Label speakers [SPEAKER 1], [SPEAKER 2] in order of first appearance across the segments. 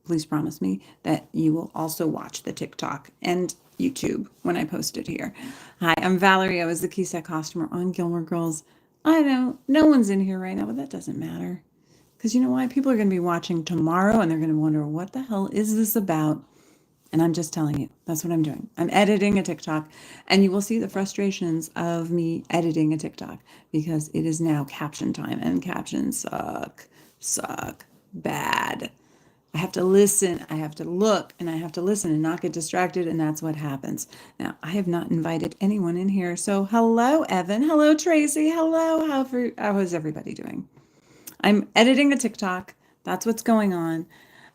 [SPEAKER 1] please promise me that you will also watch the TikTok and YouTube when I post it here. Hi, I'm Valerie. I was the key set customer on Gilmore Girls. I know no one's in here right now, but that doesn't matter. Because you know why? People are going to be watching tomorrow and they're going to wonder, what the hell is this about? And I'm just telling you, that's what I'm doing. I'm editing a TikTok, and you will see the frustrations of me editing a TikTok because it is now caption time, and captions suck bad. I have to listen, I have to look, and I have to listen and not get distracted, and that's what happens. Now, I have not invited anyone in here. So, hello, Evan. Hello, Tracy. Hello. How is everybody doing? I'm editing a TikTok. That's what's going on.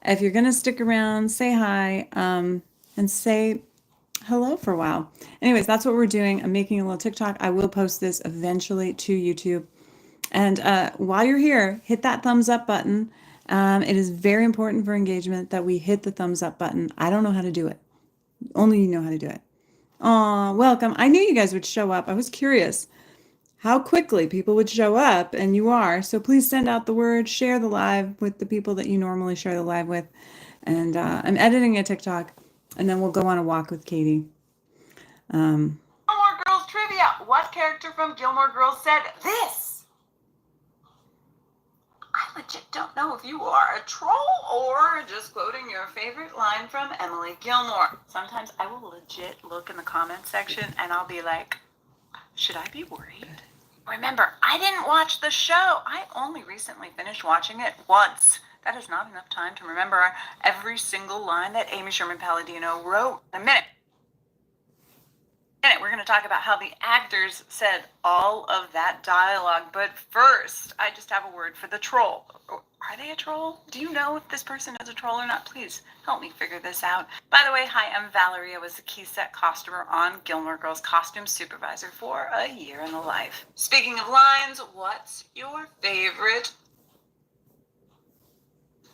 [SPEAKER 1] If you're going to stick around, say hi and say hello for a while. Anyways, that's what we're doing. I'm making a little TikTok. I will post this eventually to YouTube. And while you're here, hit that thumbs up button. It is very important for engagement that we hit the thumbs up button. I don't know how to do it. Only you know how to do it. Aw, welcome. I knew you guys would show up. I was curious how quickly people would show up, and you are. So please send out the word, share the live with the people that you normally share the live with. And I'm editing a TikTok, and then we'll go on a walk with Katie.
[SPEAKER 2] Gilmore Girls trivia. What character from Gilmore Girls said this? I legit don't know if you are a troll or just quoting your favorite line from Emily Gilmore. Sometimes I will legit look in the comment section and I'll be like, should I be worried? Remember, I didn't watch the show. I only recently finished watching it once. That is not enough time to remember every single line that Amy Sherman Palladino wrote. In a minute, we're going to talk about how the actors said all of that dialogue. But first, I just have a word for the troll. Are they a troll? Do you know if this person is a troll or not? Please help me figure this out. By the way, hi, I'm Valerie. I was the key set costumer on Gilmore Girls, costume supervisor for a year in the life. Speaking of lines, what's your favorite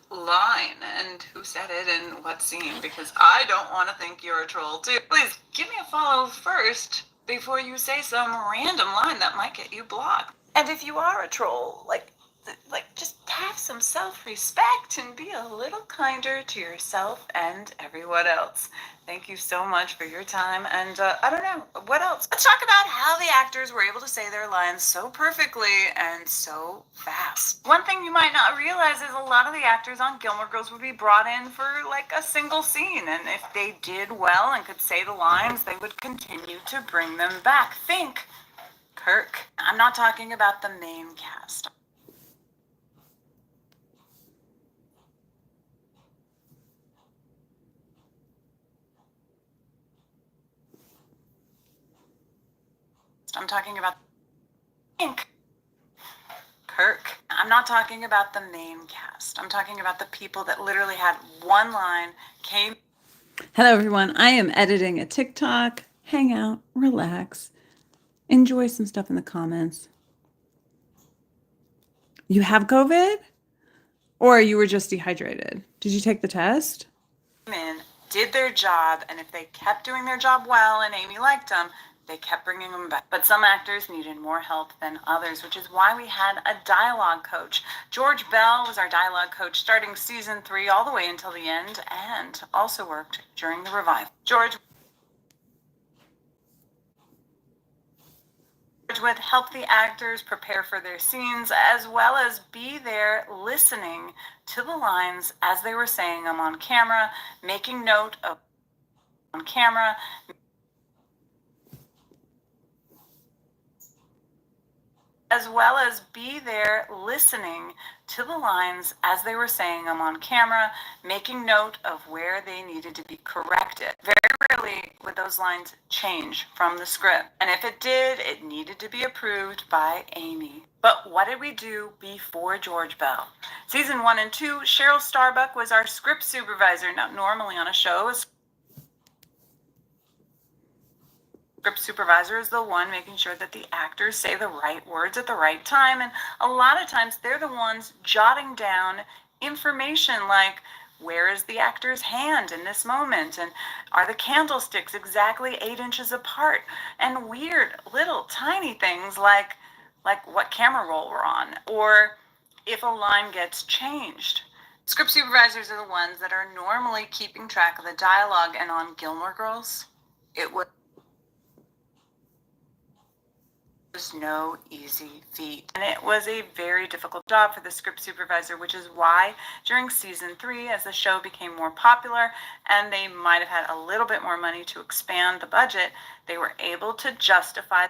[SPEAKER 2] line, and who said it, and what scene? Because I don't want to think you're a troll too. Please give me a follow first before you say some random line that might get you blocked. And if you are a troll, like just have some self-respect and be a little kinder to yourself and everyone else. Thank you so much for your time, and I don't know, what else? Let's talk about how the actors were able to say their lines so perfectly and so fast. One thing you might not realize is a lot of the actors on Gilmore Girls would be brought in for like a single scene, and if they did well and could say the lines, they would continue to bring them back. Think Kirk. I'm not talking about the main cast. I'm talking about Kirk. I'm not talking about the main cast. I'm talking about the people that literally had one line, came.
[SPEAKER 1] Hello, everyone. I am editing a TikTok. Hang out, relax, enjoy some stuff in the comments. You have COVID? Or you were just dehydrated? Did you take the test?
[SPEAKER 2] In, did their job, and if they kept doing their job well and Amy liked them, they kept bringing them back. But some actors needed more help than others, which is why we had a dialogue coach. George Bell was our dialogue coach starting season 3 all the way until the end, and also worked during the revival. George would help the actors prepare for their scenes, as well as be there listening to the lines as they were saying them on camera, making note of on camera, as well as be there listening to the lines as they were saying them on camera, making note of where they needed to be corrected. Very rarely would those lines change from the script. And if it did, it needed to be approved by Amy. But what did we do before George Bell? Season 1 and 2, Cheryl Starbuck was our script supervisor. Now, normally on a show, a script supervisor is the one making sure that the actors say the right words at the right time, and a lot of times they're the ones jotting down information like, where is the actor's hand in this moment, and are the candlesticks exactly 8 inches apart, and weird little tiny things like what camera roll we're on, or if a line gets changed. Script supervisors are the ones that are normally keeping track of the dialogue, and on Gilmore Girls, it was no easy feat. And it was a very difficult job for the script supervisor, which is why during season 3, as the show became more popular and they might have had a little bit more money to expand the budget, they were able to justify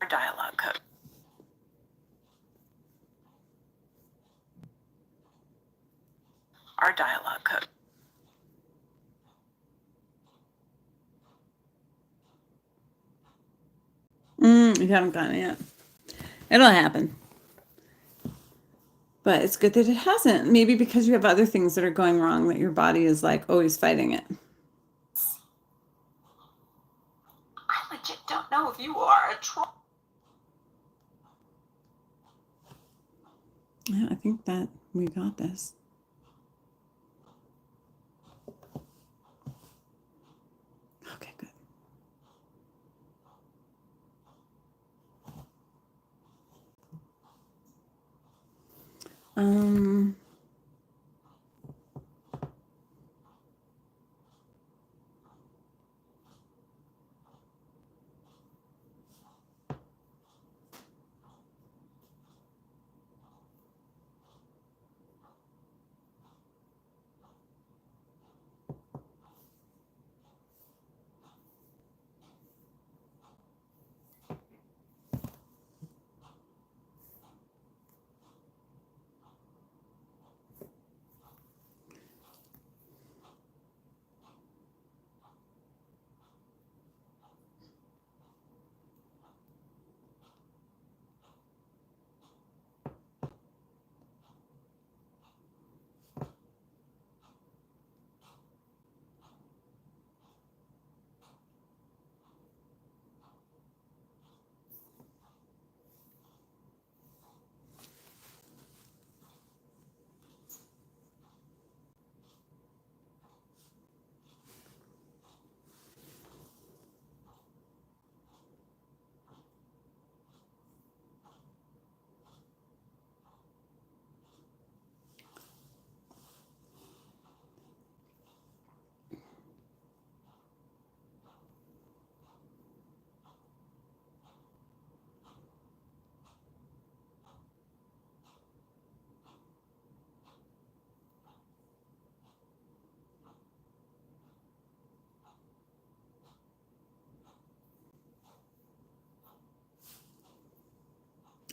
[SPEAKER 2] our dialogue code. Our dialogue code.
[SPEAKER 1] You haven't gotten it yet. It'll happen. But it's good that it hasn't. Maybe because you have other things that are going wrong that your body is like always fighting it.
[SPEAKER 2] I legit don't know if you are a troll.
[SPEAKER 1] Yeah, I think that we got this. Okay, good.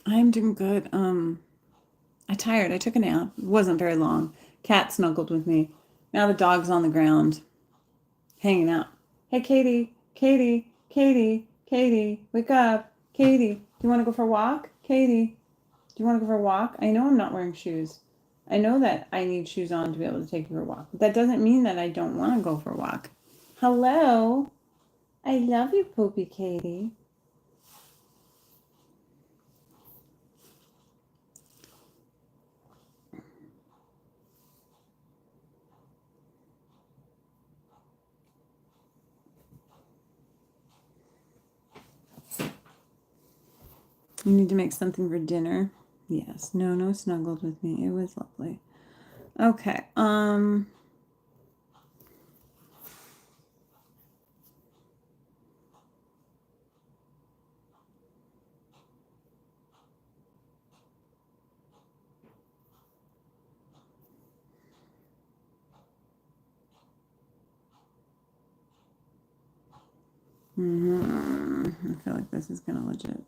[SPEAKER 1] I'm doing good. I tired. I took a nap. It wasn't very long. Cat snuggled with me. Now the dog's on the ground, hanging out. Hey, Katie, Katie, Katie, Katie, wake up. Katie, do you want to go for a walk? Katie, do you want to go for a walk? I know I'm not wearing shoes. I know that I need shoes on to be able to take you for a walk. But that doesn't mean that I don't want to go for a walk. Hello. I love you, Poopy Katie. You need to make something for dinner. Yes. No snuggled with me. It was lovely. Okay. I feel like this is gonna legit.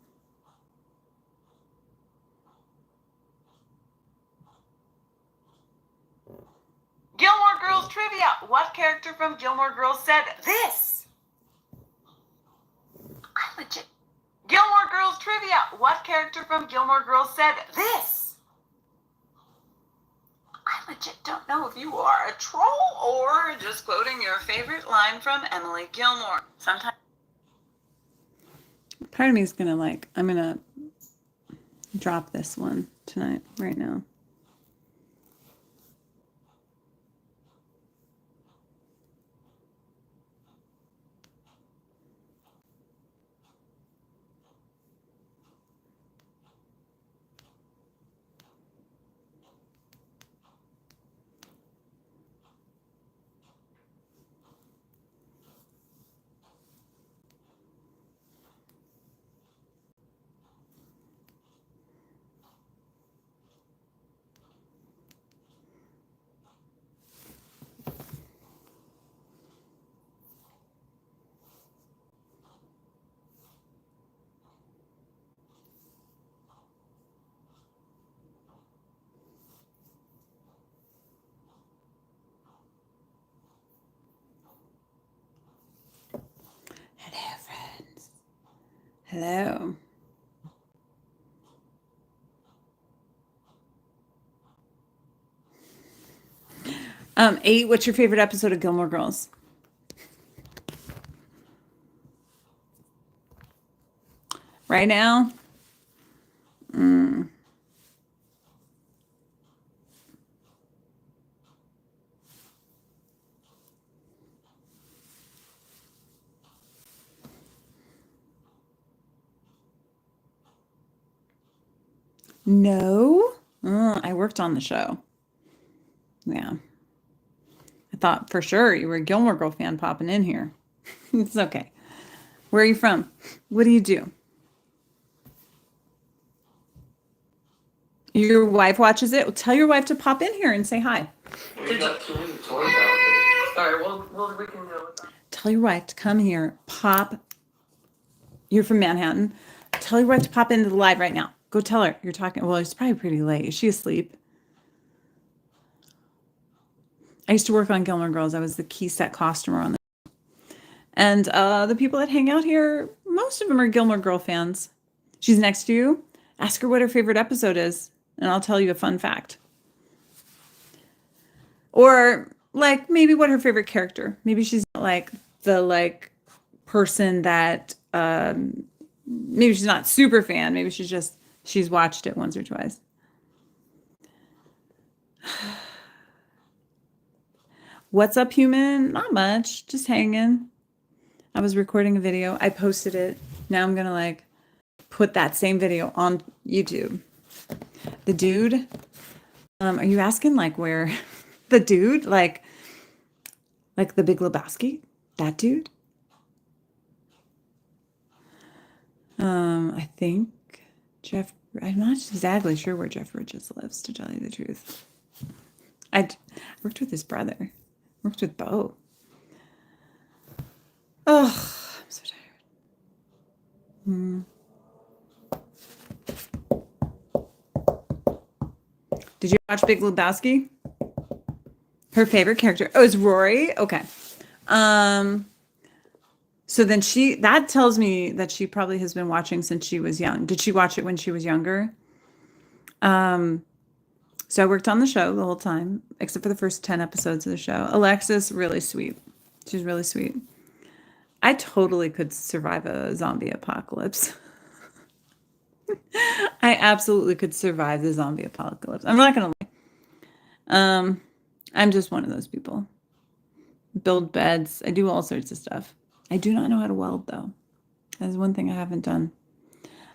[SPEAKER 2] Gilmore Girls trivia. What character from Gilmore Girls said this? I legit. Gilmore Girls trivia. What character from Gilmore Girls said this? I legit don't know if you are a troll or just quoting your favorite line from Emily Gilmore. Sometimes
[SPEAKER 1] Part of me is gonna I'm gonna drop this one tonight, right now. Hello. 8, what's your favorite episode of Gilmore Girls? Right now? No. I worked on the show. Yeah. I thought for sure you were a Gilmore Girl fan popping in here. It's okay. Where are you from? What do you do? Your wife watches it? Well, tell your wife to pop in here and say hi.
[SPEAKER 3] We got too many toys out there. All right, well, we can go with that.
[SPEAKER 1] Tell your wife to come here. Pop. You're from Manhattan. Tell your wife to pop into the live right now. Go tell her you're talking. Well, it's probably pretty late. Is she asleep? I used to work on Gilmore Girls. I was the key set costumer on the and the people that hang out here, most of them are Gilmore Girl fans. She's next to you. Ask her what her favorite episode is, and I'll tell you a fun fact. Or like maybe what her favorite character. Maybe she's not like the person that maybe she's not super fan. Maybe she's watched it once or twice. What's up, human? Not much. Just hanging. I was recording a video. I posted it. Now I'm going to put that same video on YouTube. The dude, are you asking where the dude, like the Big Lebowski, that dude? I think I'm not exactly sure where Jeff Bridges lives, to tell you the truth. I worked with his brother. Worked with Bo. Oh, I'm so tired. Did you watch Big Lebowski? Her favorite character. Oh, it's Rory? Okay. So then that tells me that she probably has been watching since she was young. Did she watch it when she was younger? So I worked on the show the whole time, except for the first 10 episodes of the show. Alexis, really sweet. She's really sweet. I totally could survive a zombie apocalypse. I absolutely could survive the zombie apocalypse. I'm not going to lie. I'm just one of those people. Build beds. I do all sorts of stuff. I do not know how to weld, though. That's one thing I haven't done.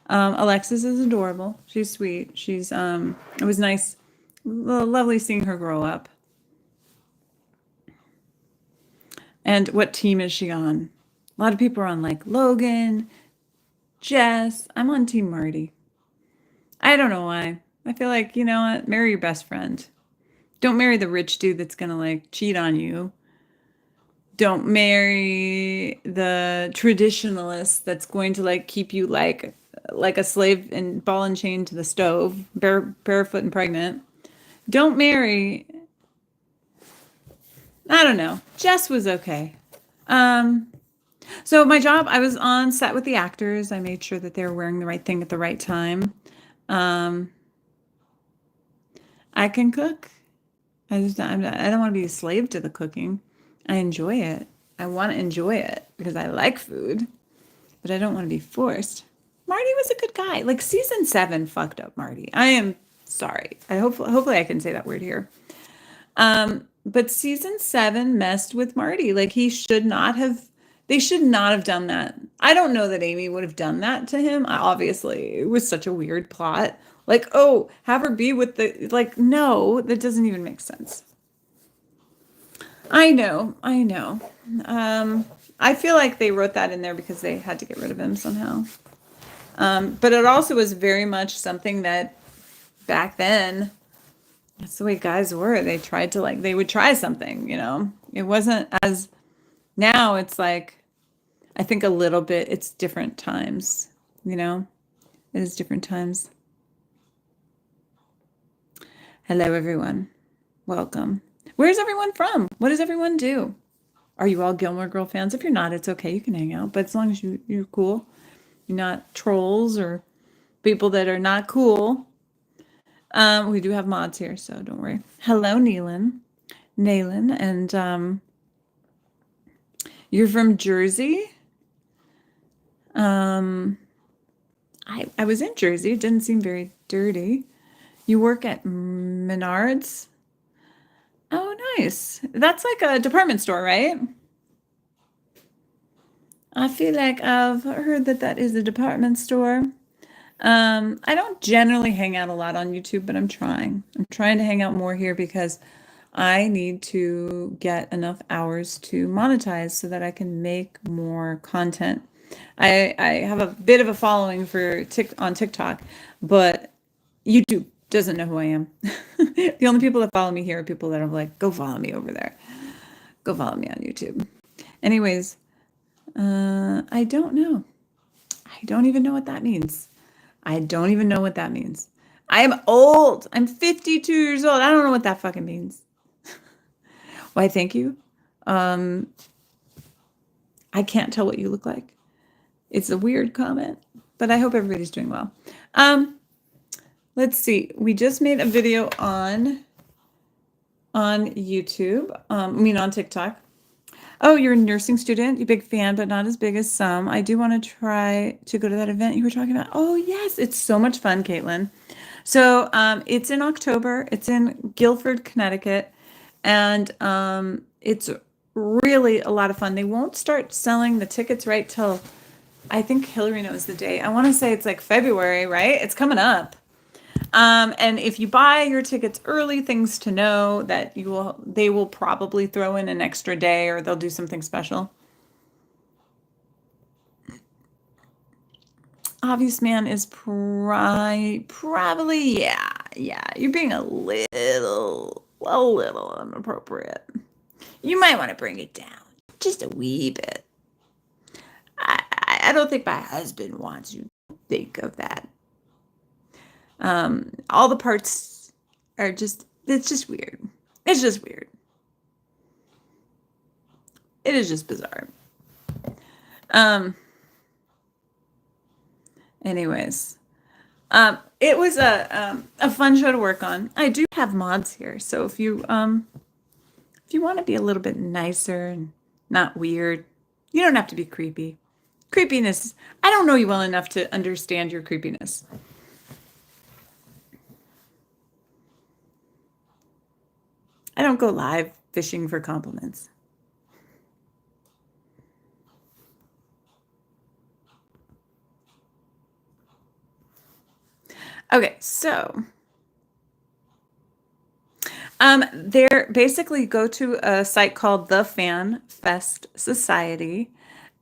[SPEAKER 1] Alexis is adorable. She's sweet. It was nice. Lovely seeing her grow up. And what team is she on? A lot of people are on Logan, Jess. I'm on Team Marty. I don't know why. I feel like, you know what? Marry your best friend. Don't marry the rich dude that's going to cheat on you. Don't marry the traditionalist that's going to keep you like a slave and ball and chain to the stove, barefoot and pregnant. Don't marry. I don't know. Jess was okay. So my job, I was on set with the actors. I made sure that they were wearing the right thing at the right time. I can cook. I don't want to be a slave to the cooking. I enjoy it. I want to enjoy it because I like food, but I don't want to be forced. Marty was a good guy. Season 7 fucked up Marty. I am sorry. Hopefully I can say that word here. But season 7 messed with Marty. They should not have done that. I don't know that Amy would have done that to him. Obviously, it was such a weird plot. Have her be with no, that doesn't even make sense. I know. I feel like they wrote that in there because they had to get rid of him somehow. But it also was very much something that back then, that's the way guys were. They tried to they would try something, It wasn't as now it's I think a little bit, it's different times, It is different times. Hello, everyone. Welcome. Where's everyone from? What does everyone do? Are you all Gilmore Girl fans? If you're not, it's okay. You can hang out. But as long as you're cool, You're not trolls or people that are not cool. We do have mods here, so don't worry. Hello, Naylin, and you're from Jersey. I was in Jersey. It didn't seem very dirty. You work at Menards? Oh, nice. That's like a department store, right? I feel like I've heard that is a department store. I don't generally hang out a lot on YouTube, but I'm trying. I'm trying to hang out more here because I need to get enough hours to monetize so that I can make more content. I have a bit of a following on TikTok, but YouTube doesn't know who I am. The only people that follow me here are people that are like, go follow me over there. Go follow me on YouTube. Anyways, I don't know. I don't even know what that means. I don't even know what that means. I am old. I'm 52 years old. I don't know what that fucking means. Why, thank you. I can't tell what you look like. It's a weird comment, but I hope everybody's doing well. Let's see. We just made a video on YouTube. On TikTok. Oh, you're a nursing student. You're a big fan, but not as big as some. I do want to try to go to that event you were talking about. Oh, yes. It's so much fun, Caitlin. So it's in October. It's in Guilford, Connecticut. And it's really a lot of fun. They won't start selling the tickets right till, I think Hillary knows the date. I want to say it's like February, right? It's coming up. And if you buy your tickets early, things to know that they will probably throw in an extra day or they'll do something special. Obvious man is probably, yeah. You're being a little inappropriate. You might want to bring it down just a wee bit. I don't think my husband wants you to think of that. All the parts are it's just weird. It's just weird. It is just bizarre. Anyways, it was a fun show to work on. I do have mods here, so if you want to be a little bit nicer and not weird, you don't have to be creepy. Creepiness, I don't know you well enough to understand your creepiness. I don't go live fishing for compliments. Okay, so there basically go to a site called the Fan Fest Society,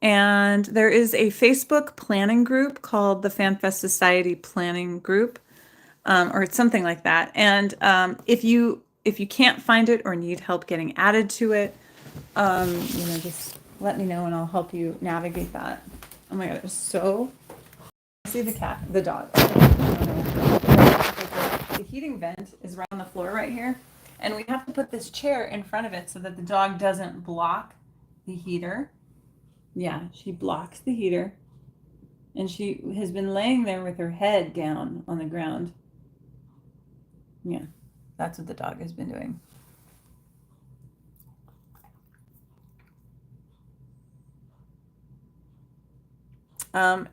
[SPEAKER 1] and there is a Facebook planning group called the Fan Fest Society Planning Group, or it's something like that. And if you can't find it or need help getting added to it, just let me know and I'll help you navigate that. Oh my God, it's so. I see the dog. The heating vent is right on the floor right here. And we have to put this chair in front of it so that the dog doesn't block the heater. Yeah, she blocks the heater. And she has been laying there with her head down on the ground. Yeah, that's what the dog has been doing.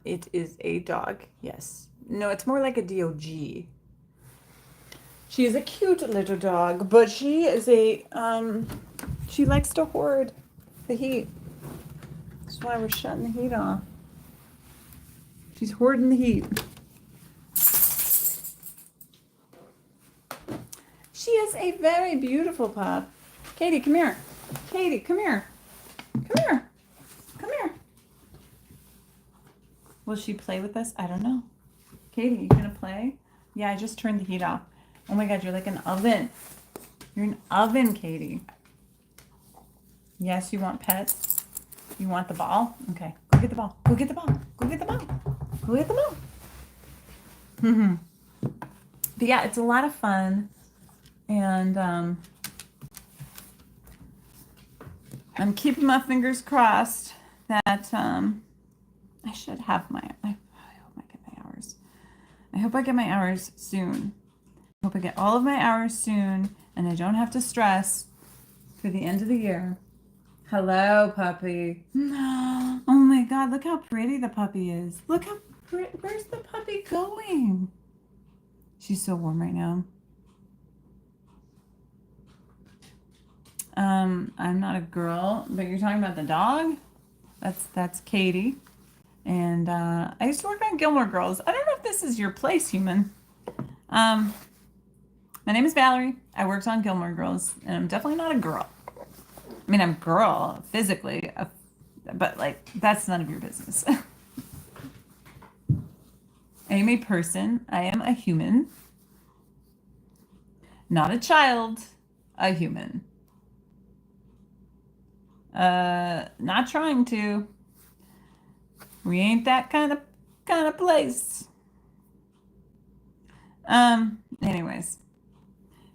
[SPEAKER 1] It is a dog, yes. No, it's more like a dog. She is a cute little dog, but she is she likes to hoard the heat. That's why we're shutting the heat off. She's hoarding the heat. She is a very beautiful pup. Katie, come here. Katie, come here. Come here. Come here. Will she play with us? I don't know. Katie, you gonna play? Yeah, I just turned the heat off. Oh my God, you're like an oven. You're an oven, Katie. Yes, you want pets? You want the ball? Okay, go get the ball. Go get the ball. Go get the ball. Go get the ball. But yeah, it's a lot of fun. And I'm keeping my fingers crossed that I should have my I hope I get my hours soon. I hope I get all of my hours soon and I don't have to stress through the end of the year. Hello, puppy. Oh my God, look how pretty the puppy is. Look how pretty. Where's the puppy going? She's so warm right now. I'm not a girl, but you're talking about the dog? That's Katie. And I used to work on Gilmore Girls. I don't know if this is your place, human. My name is Valerie. I worked on Gilmore Girls, and I'm definitely not a girl. I mean, I'm a girl physically, but like that's none of your business. I am a person. I am a human. Not a child, a human. Not trying to. We ain't that kind of place. Anyways.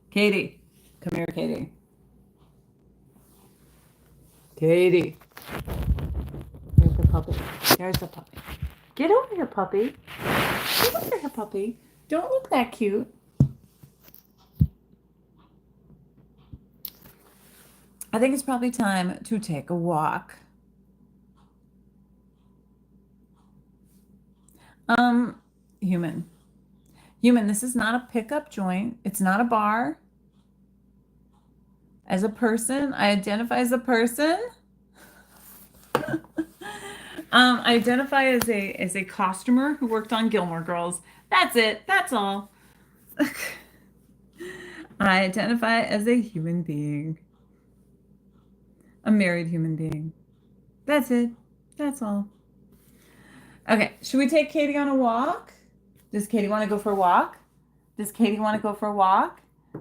[SPEAKER 1] Katie. Come here, Katie. Katie. Here's the puppy. There's the puppy. Get over here, puppy. Get over here, puppy. Don't look that cute. I think it's probably time to take a walk. Human. Human, this is not a pickup joint. It's not a bar. As a person, I identify as a person. I identify as a costumer who worked on Gilmore Girls. That's it. That's all. I identify as a human being. A married human being. That's it. That's all. Okay, should we take Katie on a walk? Does Katie want to go for a walk? Does Katie want to go for a walk?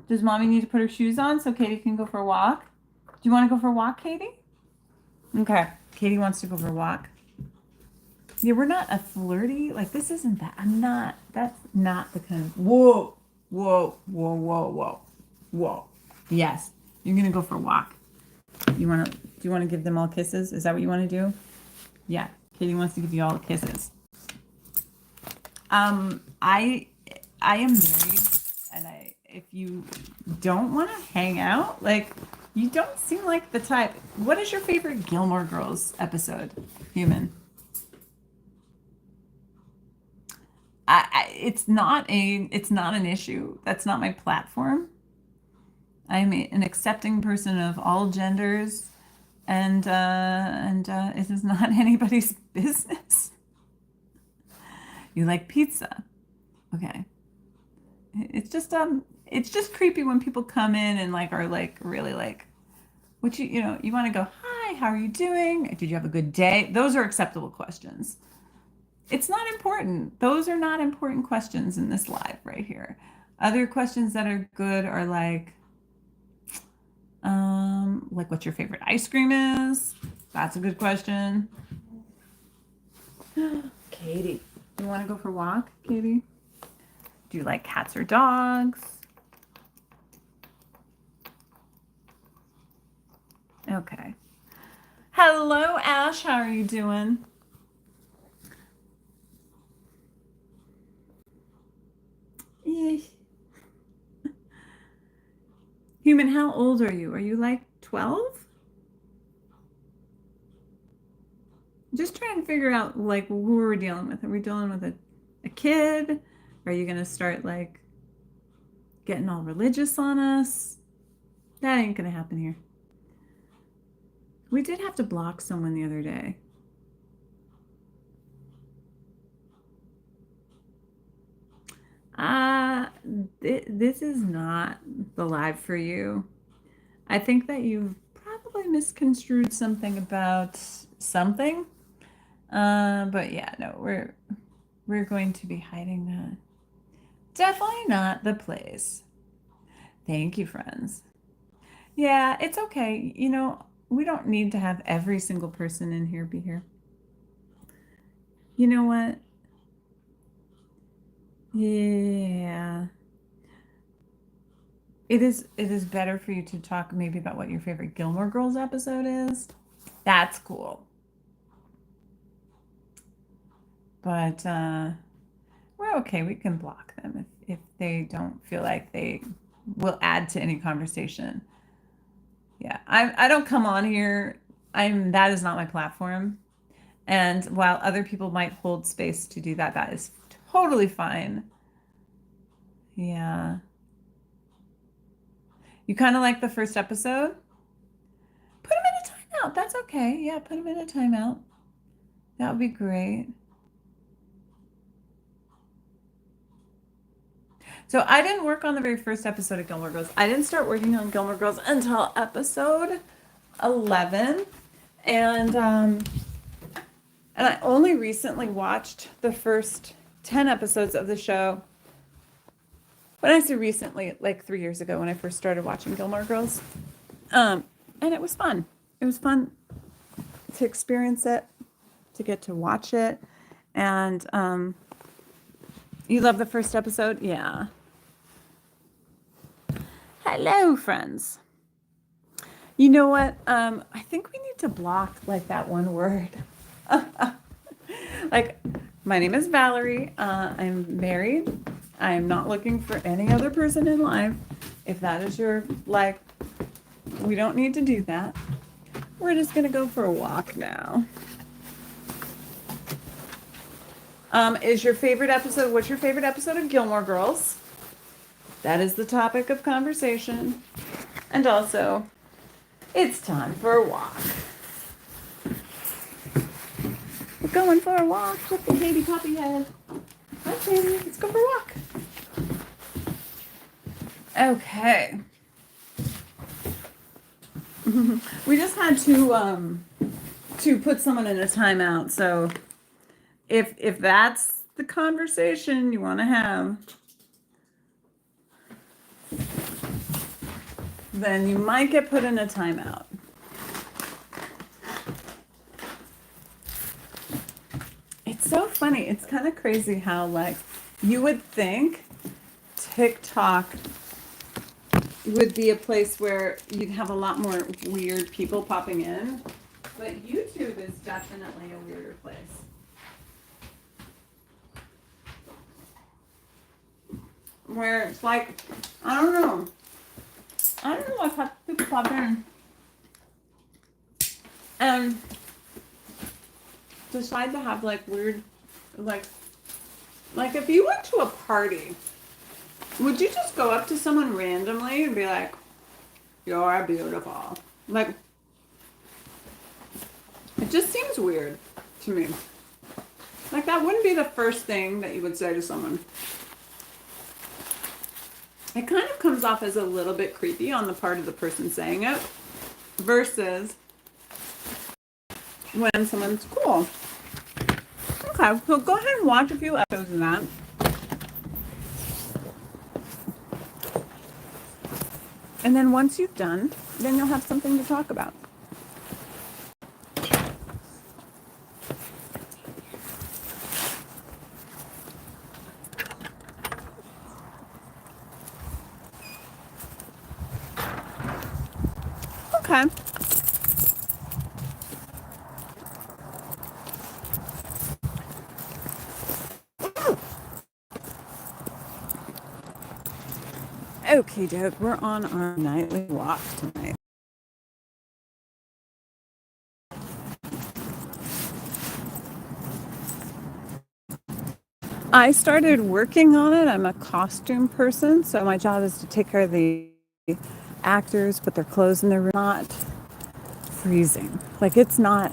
[SPEAKER 1] Does mommy need to put her shoes on so Katie can go for a walk? Do you want to go for a walk, Katie? Okay, Katie wants to go for a walk. Yeah, we're not a flirty, like this isn't that. That's not the kind of, whoa. Yes, you're going to go for a walk. Do you want to give them all kisses? Is that what you want to do? Yeah, Katie wants to give you all the kisses. I am married, and if you don't want to hang out, like you don't seem like the type. What is your favorite Gilmore Girls episode, human? It's not an issue. That's not my platform. I'm an accepting person of all genders, and it is not anybody's business. You like pizza, okay? It's just creepy when people come in and like are like really like, what you want to go, hi, how are you doing? Did you have a good day? Those are acceptable questions. It's not important. Those are not important questions in this live right here. Other questions that are good are like what your favorite ice cream is. That's a good question. Katie, you want to go for a walk, Katie? Do you like cats or dogs? Okay. Hello, Ash. How are you doing? Human, how old are you? Are you like 12? Just trying to figure out like who we're dealing with. Are we dealing with a kid? Are you gonna start like getting all religious on us? That ain't gonna happen here. We did have to block someone the other day. This is not the live for you. I think that you've probably misconstrued something about something. But yeah, no, we're going to be hiding that. Definitely not the place. Thank you, friends. Yeah, it's okay. We don't need to have every single person in here be here. You know what? Yeah. It is better for you to talk maybe about what your favorite Gilmore Girls episode is. That's cool. But we're okay. We can block them if they don't feel like they will add to any conversation. Yeah, I don't come on here. That is not my platform. And while other people might hold space to do that, that is totally fine. Yeah. You kind of like the first episode? Put him in a timeout. That's okay. Yeah, put him in a timeout. That would be great. So I didn't work on the very first episode of Gilmore Girls. I didn't start working on Gilmore Girls until episode 11. And I only recently watched the first 10 episodes of the show. When I say recently, like 3 years ago when I first started watching Gilmore Girls. And it was fun. It was fun to experience it, to get to watch it. And you love the first episode? Yeah. Hello, friends. You know what? I think we need to block like that one word. Like, my name is Valerie. I'm married. I'm not looking for any other person in life. If that is your, like, we don't need to do that. We're just going to go for a walk now. Is your favorite episode, what's your favorite episode of Gilmore Girls? That is the topic of conversation. And also, it's time for a walk. We're going for a walk with the baby puppy head. Hi, baby. Let's go for a walk. Okay. We just had to put someone in a timeout. So if that's the conversation you want to have, then you might get put in a timeout. It's so funny. It's kind of crazy how, like, you would think TikTok would be a place where you'd have a lot more weird people popping in, but YouTube is definitely a weirder place. Where it's like, I don't know what people pop in and decide to have like weird, like if you went to a party, would you just go up to someone randomly and be like, "You're beautiful"? Like, it just seems weird to me. Like, that wouldn't be the first thing that you would say to someone. It kind of comes off as a little bit creepy on the part of the person saying it versus when someone's cool. Okay, so go ahead and watch a few episodes of that. And then once you've done, then you'll have something to talk about. Okay. Okay, doke, we're on our nightly walk tonight. I started working on it. I'm a costume person, so my job is to take care of the actors, put their clothes in their room. Not freezing. Like, it's not,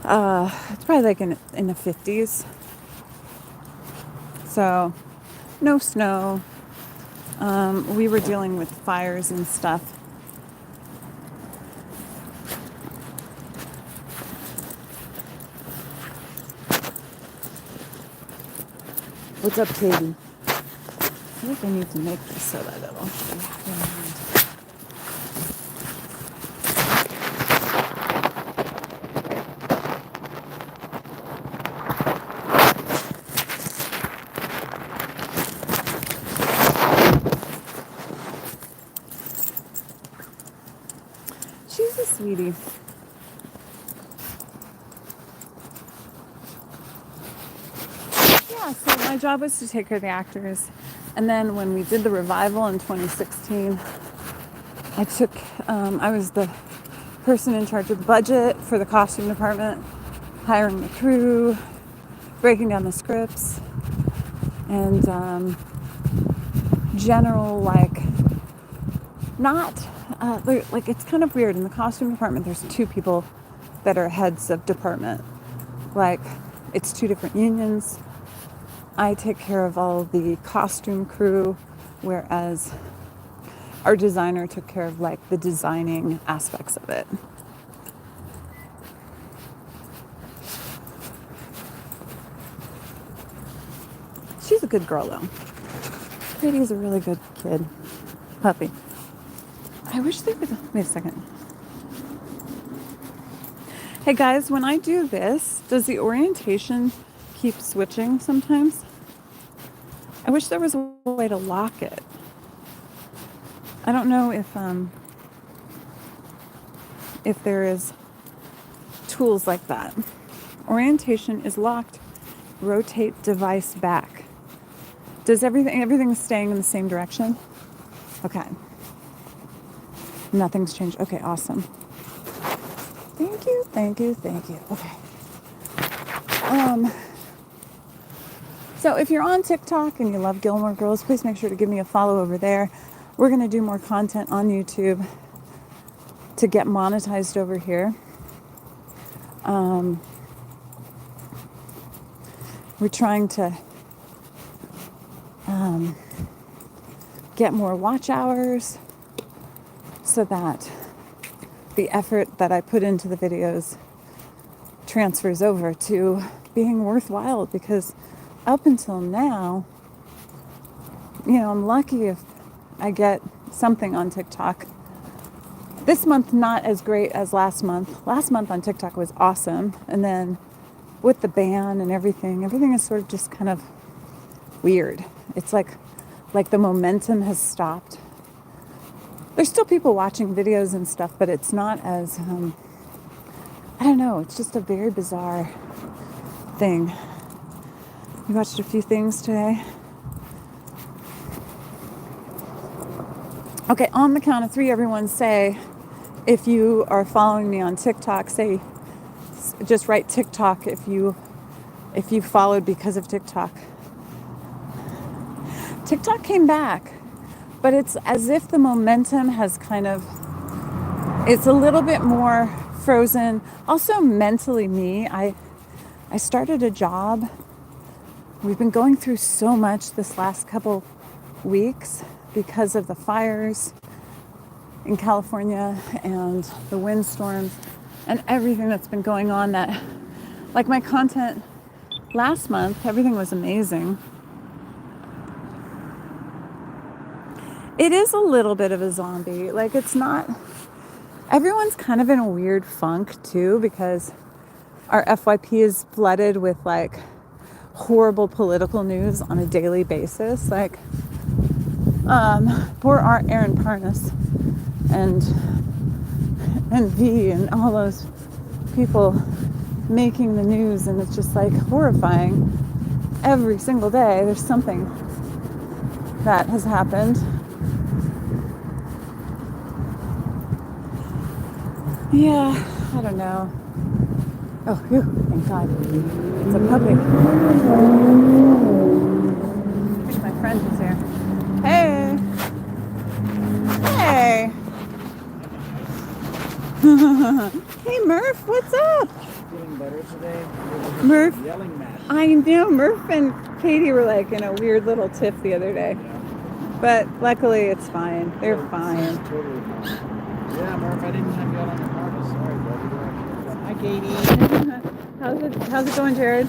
[SPEAKER 1] it's probably like in the 50s. So, no snow. We were dealing with fires and stuff. What's up, Katie? I feel like I need to make this so that it'll... She's a sweetie. Yeah, yeah, so my job was to take care of the actors. And then when we did the revival in 2016, I was the person in charge of the budget for the costume department, hiring the crew, breaking down the scripts, and general, like, not, like, it's kind of weird. In the costume department, there's two people that are heads of department. Like, it's two different unions. I take care of all the costume crew, whereas our designer took care of, like, the designing aspects of it. She's a good girl, though. Katie's a really good kid. Puppy. I wish they would... Wait a second. Hey, guys, when I do this, does the orientation keep switching sometimes? I wish there was a way to lock it. I don't know if there is tools like that. Orientation is locked. Rotate device back. Does everything's staying in the same direction? Okay. Nothing's changed. Okay, awesome. Thank you, thank you, thank you. Okay. So if you're on TikTok and you love Gilmore Girls, please make sure to give me a follow over there. We're going to do more content on YouTube to get monetized over here. We're trying to get more watch hours so that the effort that I put into the videos transfers over to being worthwhile, because up until now, I'm lucky if I get something on TikTok. This month, not as great as last month. Last month on TikTok was awesome. And then with the ban and everything is sort of just kind of weird. It's like the momentum has stopped. There's still people watching videos and stuff, but it's not as, I don't know, it's just a very bizarre thing. You watched a few things today? Okay, on the count of 3, everyone say, if you are following me on TikTok, just write TikTok if you followed because of TikTok. TikTok came back, but it's as if the momentum has it's a little bit more frozen. Also mentally I started a job. We've been going through so much this last couple weeks because of the fires in California and the windstorms and everything that's been going on, that, like, my content last month, everything was amazing. It is a little bit of a zombie. Like, it's not... Everyone's kind of in a weird funk, too, because our FYP is flooded with, like, horrible political news on a daily basis. Like, poor Aaron Parnas and V and all those people making the news, and it's just, like, horrifying. Every single day there's something that has happened. Yeah, I don't know. Oh, phew, thank God. It's a puppy. I think my friend is here. Hey! Hey! Hey, Murph, what's up?
[SPEAKER 4] Feeling better today?
[SPEAKER 1] Murph,
[SPEAKER 4] Yelling match.
[SPEAKER 1] I know, Murph and Katie were, like, in a weird little tiff the other day. But luckily it's fine. They're fine.
[SPEAKER 4] It's totally fine. Yeah, Murph, I didn't have you out on the harness. Sorry, buddy. Hi, Katie.
[SPEAKER 1] How's it going, Jared?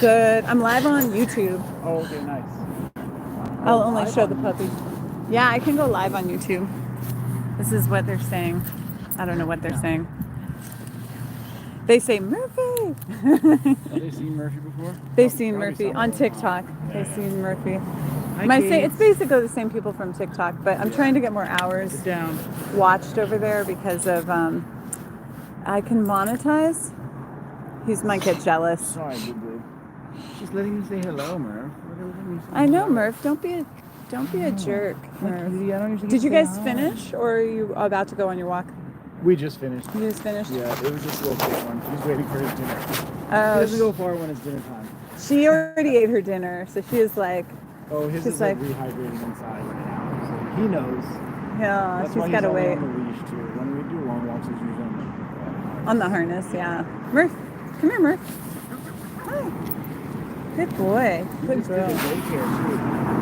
[SPEAKER 1] Good. I'm live on YouTube.
[SPEAKER 4] Oh, okay, nice.
[SPEAKER 1] I'll only show the puppy. Yeah, I can go live on YouTube. This is what they're saying. I don't know what they're saying. They say Murphy.
[SPEAKER 4] Have they seen Murphy before?
[SPEAKER 1] They've seen
[SPEAKER 4] Probably
[SPEAKER 1] Murphy
[SPEAKER 4] somewhere.
[SPEAKER 1] on TikTok. They've seen Murphy.
[SPEAKER 4] Hi, Katie.
[SPEAKER 1] It's basically the same people from TikTok, but I'm trying to get more hours
[SPEAKER 4] Sit down.
[SPEAKER 1] watched over there because of I can monetize. He might get jealous.
[SPEAKER 4] Sorry, boo boo. She's just letting you say hello, Murph.
[SPEAKER 1] I know, Murph. Don't be a jerk, Murph. Did you guys finish, or are you about to go on your walk?
[SPEAKER 4] We just finished.
[SPEAKER 1] You just finished?
[SPEAKER 4] Yeah, it was just a little quick one. He's waiting for his dinner. He
[SPEAKER 1] Oh,
[SPEAKER 4] doesn't go far when it's dinner time.
[SPEAKER 1] she already ate her dinner, so she is like,
[SPEAKER 4] Oh, his
[SPEAKER 1] She's
[SPEAKER 4] is like
[SPEAKER 1] like-
[SPEAKER 4] rehydrating inside right now, so he knows.
[SPEAKER 1] yeah,
[SPEAKER 4] That's
[SPEAKER 1] she's
[SPEAKER 4] why
[SPEAKER 1] got to
[SPEAKER 4] he's
[SPEAKER 1] wait
[SPEAKER 4] on the leash too. When we do long walks, he's usually
[SPEAKER 1] on the harness. Yeah, Murph, come here, Murph. Hi. Good boy.
[SPEAKER 4] He
[SPEAKER 1] Good
[SPEAKER 4] just did
[SPEAKER 1] girl.
[SPEAKER 4] a daycare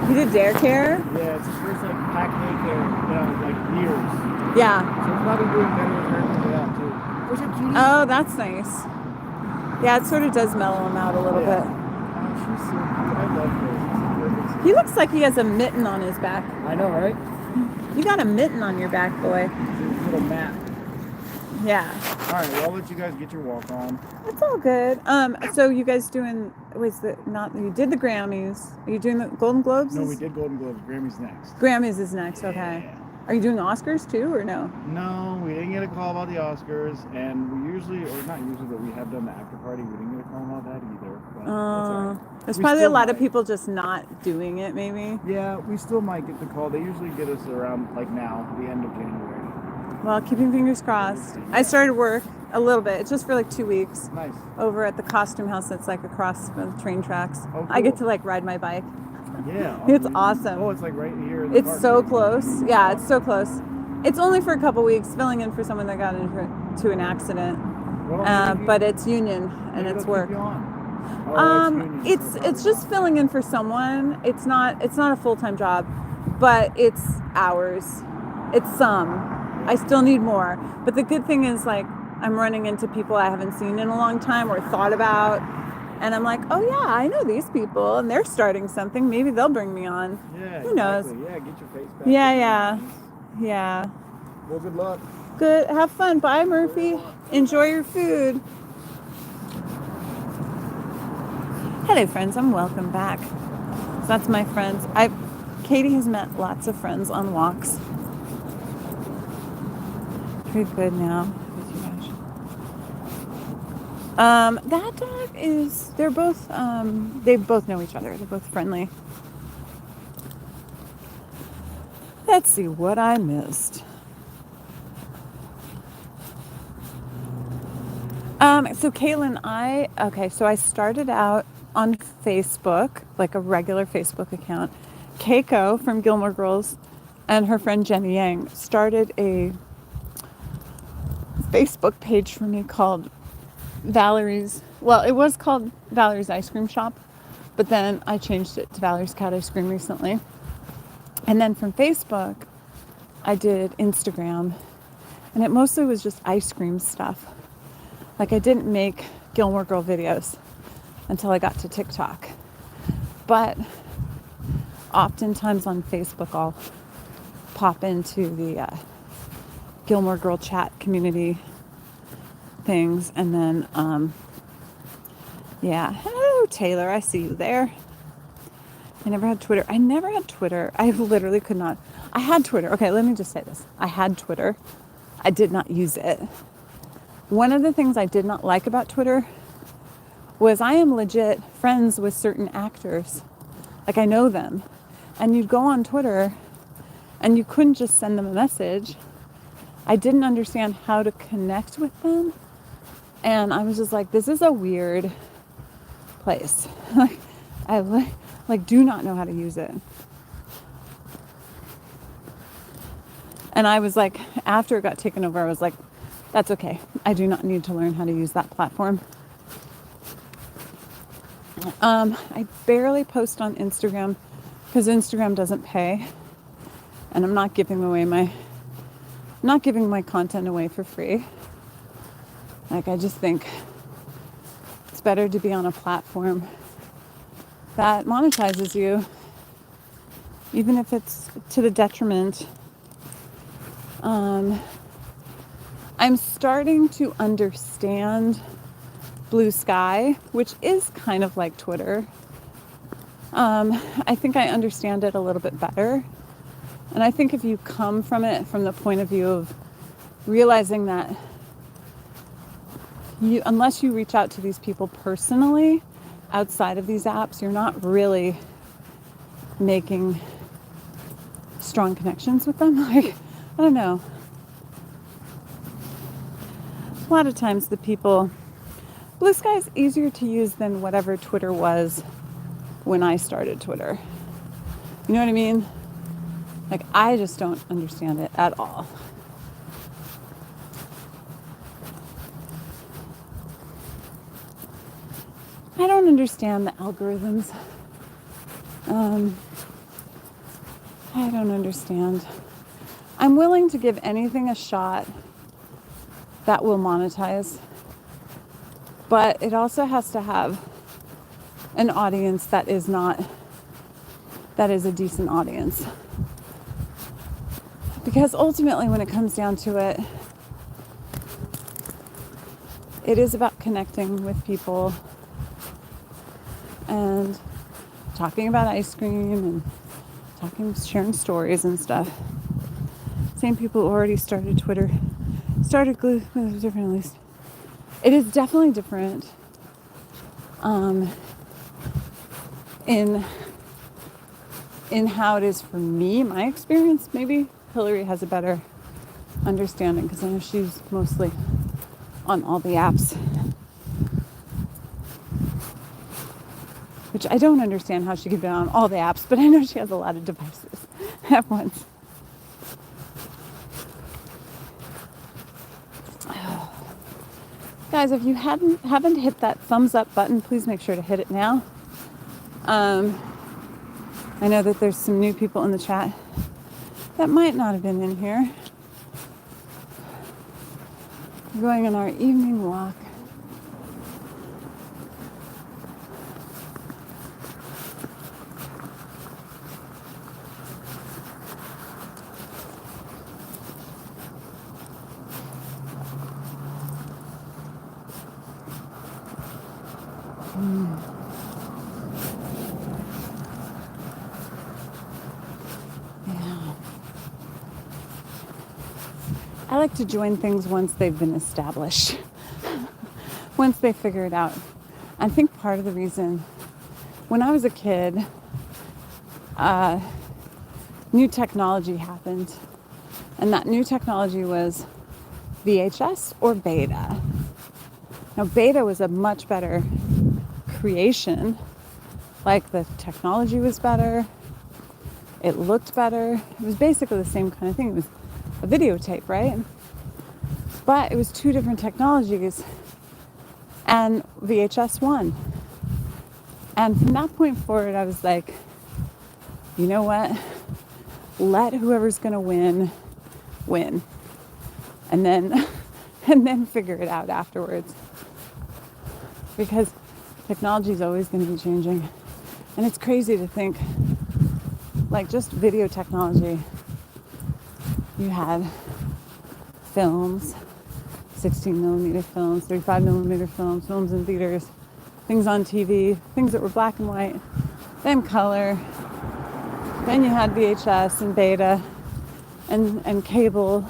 [SPEAKER 4] too.
[SPEAKER 1] You did dare care?
[SPEAKER 4] Yeah, it's his first like pack daycare, like years.
[SPEAKER 1] Yeah.
[SPEAKER 4] So he's probably doing better with her than that too. What's up, cutie?
[SPEAKER 1] Oh, that's nice. Yeah, it sort of does mellow him out a little
[SPEAKER 4] Yeah.
[SPEAKER 1] bit.
[SPEAKER 4] Oh, she's so cute. I love her. She's perfect.
[SPEAKER 1] He looks like he has a mitten on his back.
[SPEAKER 4] I know, right?
[SPEAKER 1] You got a mitten on your back, boy.
[SPEAKER 4] She's a little mat.
[SPEAKER 1] Yeah.
[SPEAKER 4] All right, well, I'll let you guys get your walk on.
[SPEAKER 1] It's all good. So you guys doing? You did the Grammys? Are you doing the Golden Globes?
[SPEAKER 4] No, we did Golden Globes. Grammys next.
[SPEAKER 1] Grammys is next. Okay.
[SPEAKER 4] Yeah.
[SPEAKER 1] Are you doing Oscars too, or no?
[SPEAKER 4] No, we didn't get a call about the Oscars, and we usually, or not usually, but we have done the after party. We didn't get a call about that either. But that's all right.
[SPEAKER 1] There's
[SPEAKER 4] We
[SPEAKER 1] probably a
[SPEAKER 4] still
[SPEAKER 1] lot of
[SPEAKER 4] might.
[SPEAKER 1] people just not doing it. Maybe.
[SPEAKER 4] Yeah, we still might get the call. They usually get us around like now, the end of January.
[SPEAKER 1] Well, keeping fingers crossed. I started work a little bit. It's just for like 2 weeks
[SPEAKER 4] Nice.
[SPEAKER 1] over at the costume house that's like across from the train tracks.
[SPEAKER 4] Oh,
[SPEAKER 1] I get
[SPEAKER 4] cool.
[SPEAKER 1] to like ride my bike.
[SPEAKER 4] Yeah.
[SPEAKER 1] It's
[SPEAKER 4] unbelievable.
[SPEAKER 1] awesome.
[SPEAKER 4] Oh, it's like right here. In the
[SPEAKER 1] It's
[SPEAKER 4] park.
[SPEAKER 1] so close. Yeah, it's so close. It's only for a couple weeks, filling in for someone that got into an accident.
[SPEAKER 4] Well, maybe-
[SPEAKER 1] But it's union and
[SPEAKER 4] maybe
[SPEAKER 1] it's
[SPEAKER 4] they'll keep
[SPEAKER 1] work.
[SPEAKER 4] you on. Oh, union, so
[SPEAKER 1] It's
[SPEAKER 4] probably
[SPEAKER 1] just
[SPEAKER 4] not.
[SPEAKER 1] filling in for someone. It's not a full-time job, but it's hours. It's some. I still need more. But the good thing is like I'm running into people I haven't seen in a long time or thought about. And I'm like, oh yeah, I know these people and they're starting something. Maybe they'll bring me on.
[SPEAKER 4] Yeah.
[SPEAKER 1] Who knows?
[SPEAKER 4] Exactly. Yeah, get your face back.
[SPEAKER 1] Yeah,
[SPEAKER 4] in
[SPEAKER 1] yeah.
[SPEAKER 4] there.
[SPEAKER 1] Yeah.
[SPEAKER 4] Well, good luck.
[SPEAKER 1] Good. Have fun. Bye, Murphy. Enjoy your food. Hello, friends, and welcome back. So that's my friends. Katie has met lots of friends on walks. Pretty good now. That dog is. They're both. They both know each other. They're both friendly. Let's see what I missed. So Caitlin, so I started out on Facebook, like a regular Facebook account. Keiko from Gilmore Girls and her friend Jenny Yang started a Facebook page for me called it was called Valerie's Ice Cream Shop, but then I changed it to Valerie's Cat Ice Cream recently. And then from Facebook, I did Instagram, and it mostly was just ice cream stuff. Like I didn't make Gilmore Girl videos until I got to TikTok. But oftentimes on Facebook, I'll pop into the Gilmore Girl chat community things. And then, hello, Taylor. I see you there. I never had Twitter. I literally could not. I had Twitter. Okay, let me just say this. I had Twitter. I did not use it. One of the things I did not like about Twitter was I am legit friends with certain actors. Like I know them. And you'd go on Twitter and you couldn't just send them a message. I didn't understand how to connect with them. And I was just like, this is a weird place. I do not know how to use it. And I was like, after it got taken over, I was like, that's okay. I do not need to learn how to use that platform. I barely post on Instagram because Instagram doesn't pay. And I'm not giving my content away for free. Like, I just think it's better to be on a platform that monetizes you, even if it's to the detriment. I'm starting to understand Blue Sky, which is kind of like Twitter. I think I understand it a little bit better. And I think if you come from it from the point of view of realizing that unless you reach out to these people personally, outside of these apps, you're not really making strong connections with them. Like, I don't know. A lot of times the people, Blue Sky is easier to use than whatever Twitter was when I started Twitter. You know what I mean? Like, I just don't understand it at all. I don't understand the algorithms. I don't understand. I'm willing to give anything a shot that will monetize, but it also has to have an audience that is a decent audience. Because ultimately, when it comes down to it, it is about connecting with people and talking about ice cream and sharing stories and stuff. Same people who already started Twitter, started Glue, different at least. It is definitely different in how it is for me, my experience. Maybe Hillary has a better understanding because I know she's mostly on all the apps. Which I don't understand how she could be on all the apps, but I know she has a lot of devices at once. Guys, if you haven't hit that thumbs up button, please make sure to hit it now. I know that there's some new people in the chat that might not have been in here. We're going on our evening walk. I like to join things once they've been established, once they figure it out. I think part of the reason, when I was a kid, new technology happened, and that new technology was VHS or beta. Now, beta was a much better creation. Like, the technology was better, it looked better. It was basically the same kind of thing. It was a videotape, right? But it was two different technologies, and VHS won. And from that point forward, I was like, you know what? Let whoever's gonna win, and then figure it out afterwards. Because technology is always going to be changing, and it's crazy to think, like, just video technology. You had films, 16 millimeter films, 35 millimeter films, films in theaters, things on TV, things that were black and white, then color. Then you had VHS and beta and cable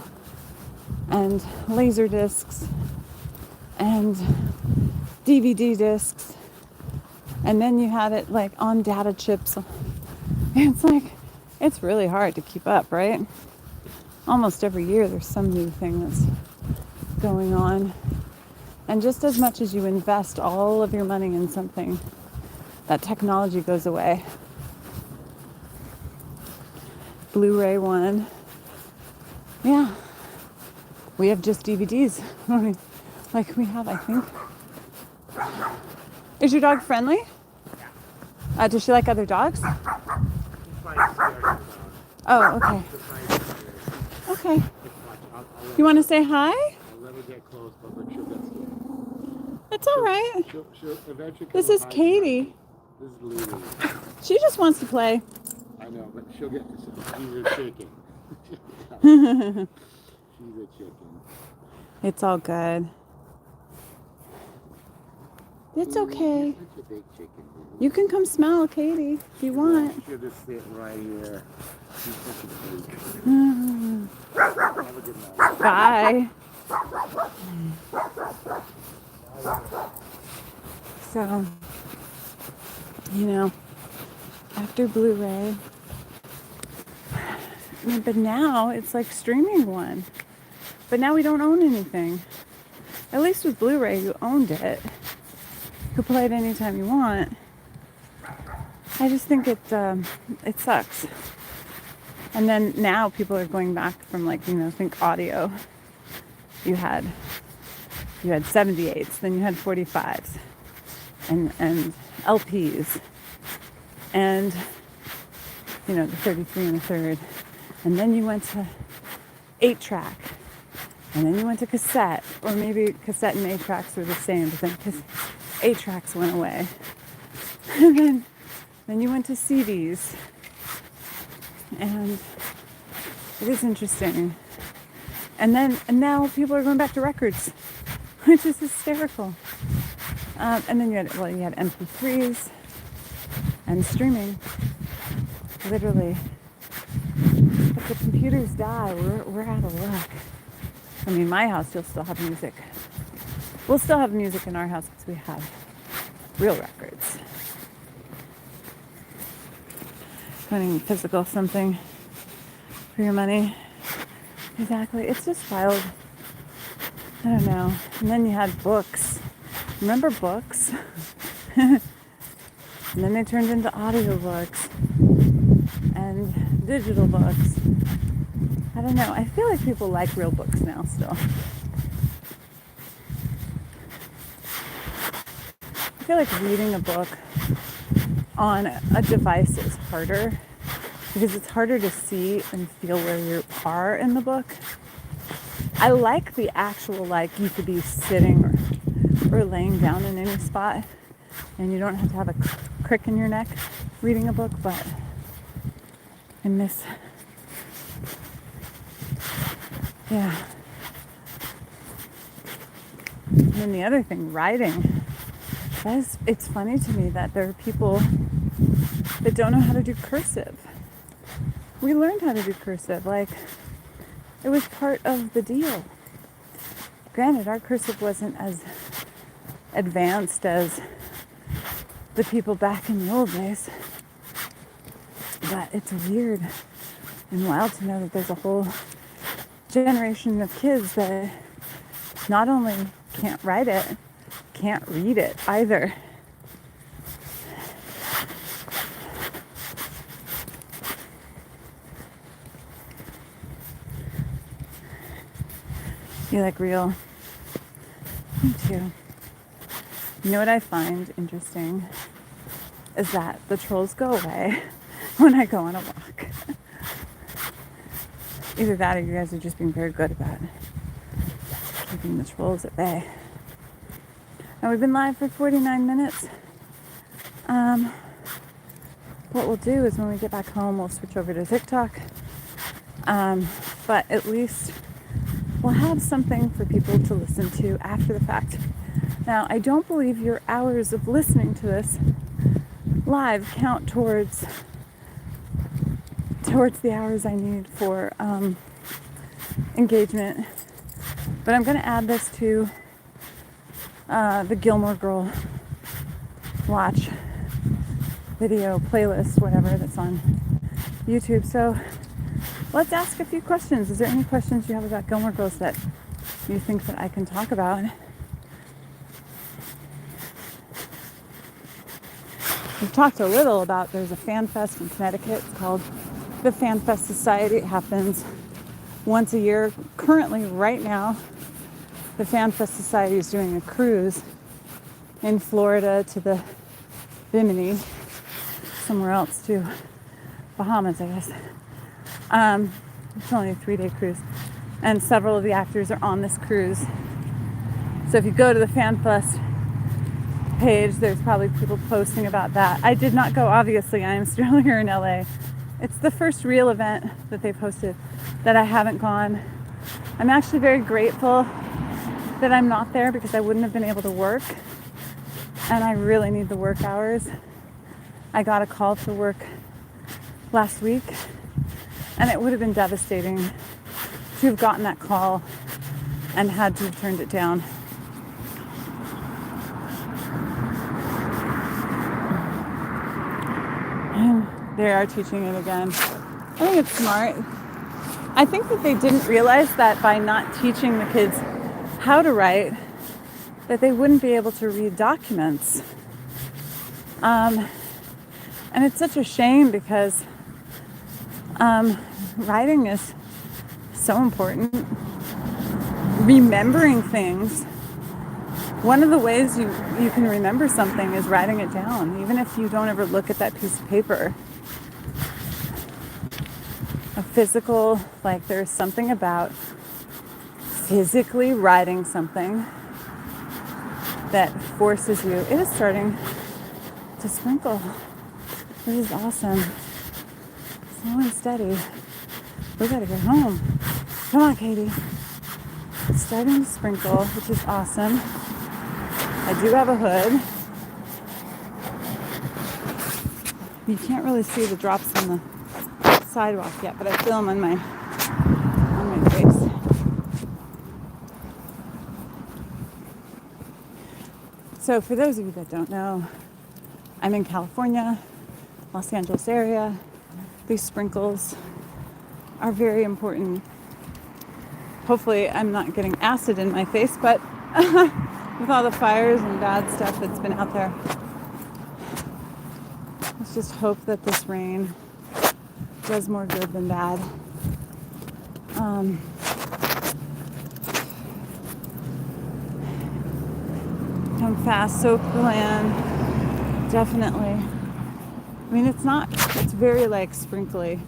[SPEAKER 1] and laser discs and DVD discs. And then you had it like on data chips. It's like, it's really hard to keep up, right? Almost every year there's some new thing that's going on. And just as much as you invest all of your money in something, that technology goes away. Blu-ray won. Yeah. We have just DVDs. Like we have, I think. Is your dog friendly? Does she like other dogs? Oh, okay. Okay. You want to say hi?
[SPEAKER 4] I'll let her get close, but she'll get scared.
[SPEAKER 1] It's all right.
[SPEAKER 4] She'll eventually
[SPEAKER 1] This is Katie.
[SPEAKER 4] This is Lulu.
[SPEAKER 1] She just wants to play.
[SPEAKER 4] I know, but she'll get to see. She's a chicken. She's a chicken.
[SPEAKER 1] It's all good. It's okay.
[SPEAKER 4] You're such a big chicken.
[SPEAKER 1] You can come smell Katie if you want.
[SPEAKER 4] She'll just sit right here. She's such a big. Have a good night.
[SPEAKER 1] Bye. So, you know, after Blu-ray. But now it's like streaming one. But now we don't own anything. At least with Blu-ray, you owned it. You could play it anytime you want. I just think it sucks. And then now people are going back from like, you know, think audio. You had 78s, then you had 45s and LPs and, you know, the 33 and a third. And then you went to 8-track. And then you went to cassette, or maybe cassette and 8-tracks were the same, but then 8-tracks went away. And then you went to CDs. And it is interesting. And now people are going back to records, which is hysterical. And then you had MP3s and streaming, literally. If the computers die, we're out of luck. I mean, my house, you'll still have music. We'll still have music in our house because we have real records. Finding physical something for your money. Exactly. It's just wild. I don't know. And then you had books. Remember books? And then they turned into audiobooks and digital books. I don't know. I feel like people like real books now still. I feel like reading a book on a device is harder because it's harder to see and feel where you are in the book. I like the actual, like, you could be sitting or laying down in any spot and you don't have to have a crick in your neck reading a book, but I miss... Yeah. And then the other thing, writing. It's funny to me that there are people that don't know how to do cursive. We learned how to do cursive. Like, it was part of the deal. Granted, our cursive wasn't as advanced as the people back in the old days. But it's weird and wild to know that there's a whole generation of kids that not only can't write it, can't read it either. You like real? Me too. You know what I find interesting is that the trolls go away when I go on a walk. Either that or you guys are just being very good about keeping the trolls at bay. And we've been live for 49 minutes. What we'll do is when we get back home, we'll switch over to TikTok. But at least we'll have something for people to listen to after the fact. Now, I don't believe your hours of listening to this live count towards the hours I need for engagement. But I'm going to add this to the Gilmore Girl watch video playlist, whatever, that's on YouTube. So let's ask a few questions. Is there any questions you have about Gilmore Girls that you think that I can talk about? We've talked a little about, there's a fan fest in Connecticut. It's called the Fan Fest Society. It happens once a year. Currently, right now, the Fan Fest Society is doing a cruise in Florida to the Bimini, somewhere else to Bahamas, I guess. It's only a 3-day cruise. And several of the actors are on this cruise. So if you go to the Fan Fest page, there's probably people posting about that. I did not go, obviously. I am still here in LA. It's the first real event that they've hosted that I haven't gone. I'm actually very grateful that I'm not there because I wouldn't have been able to work. And I really need the work hours. I got a call to work last week, and it would have been devastating to have gotten that call and had to have turned it down. They are teaching it again. I think it's smart. I think that they didn't realize that by not teaching the kids how to write, that they wouldn't be able to read documents. And it's such a shame because writing is so important. Remembering things. One of the ways you can remember something is writing it down, even if you don't ever look at that piece of paper. A physical, like there's something about physically writing something that forces you. It is starting to sprinkle. This is awesome. Slow and steady. We gotta get home. Come on, Katie. It's starting to sprinkle, which is awesome. I do have a hood. You can't really see the drops on the sidewalk yet, but I feel them on my face. So for those of you that don't know, I'm in California, Los Angeles area. These sprinkles are very important. Hopefully I'm not getting acid in my face, but with all the fires and bad stuff that's been out there, let's just hope that this rain does more good than bad. Come fast, soak the land, definitely. I mean, it's very like sprinkly.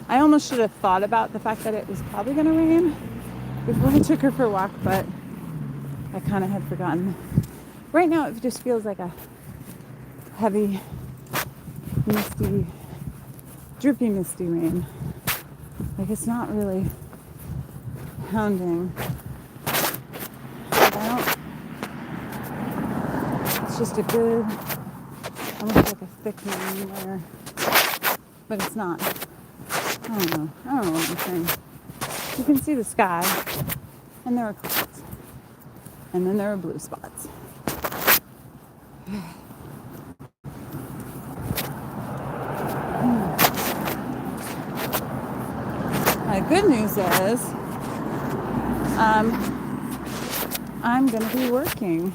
[SPEAKER 1] I almost should have thought about the fact that it was probably gonna rain before I took her for a walk, but I kind of had forgotten. Right now it just feels like a heavy, misty, drippy misty rain. Like it's not really pounding. It's just a good, almost like a thick rain layer, but it's not. I don't know what I'm saying. You can see the sky, and there are clouds, and then there are blue spots. My good news is, I'm going to be working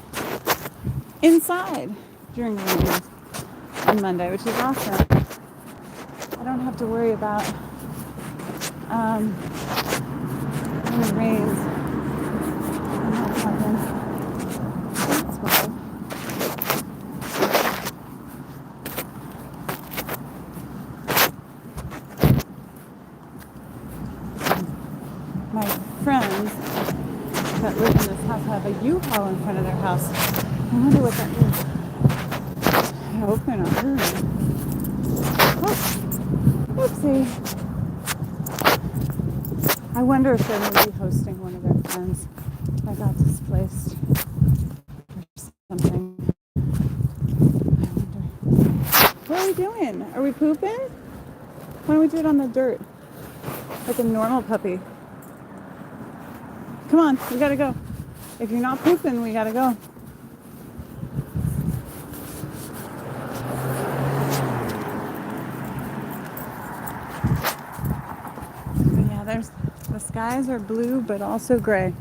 [SPEAKER 1] inside during the rain on Monday, which is awesome. I don't have to worry about when it rains. I'm not talking. That's well. My friends that live in this house have a U-Haul in front of their house. I wonder what that means. I hope they're not hurting. Oh, oopsie. I wonder if they're maybe hosting one of their friends that got displaced or something. I wonder. What are we doing? Are we pooping? Why don't we do it on the dirt? Like a normal puppy. Come on, we gotta go. If you're not pooping, we gotta go. But yeah, the skies are blue, but also gray.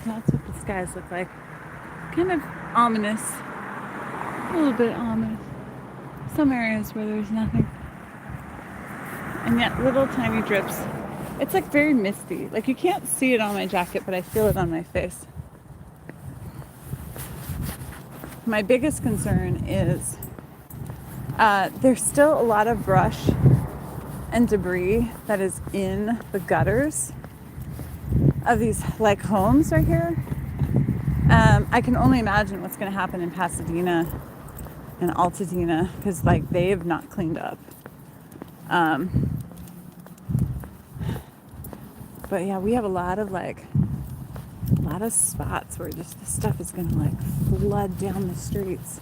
[SPEAKER 1] That's what the skies look like. Kind of ominous. A little bit ominous. Some areas where there's nothing. And yet little tiny drips. It's like very misty. Like you can't see it on my jacket, but I feel it on my face. My biggest concern is there's still a lot of brush and debris that is in the gutters of these like homes right here. I can only imagine what's going to happen in Pasadena and Altadena because like they have not cleaned up. But yeah, we have a lot lot of spots where just the stuff is going to like flood down the streets.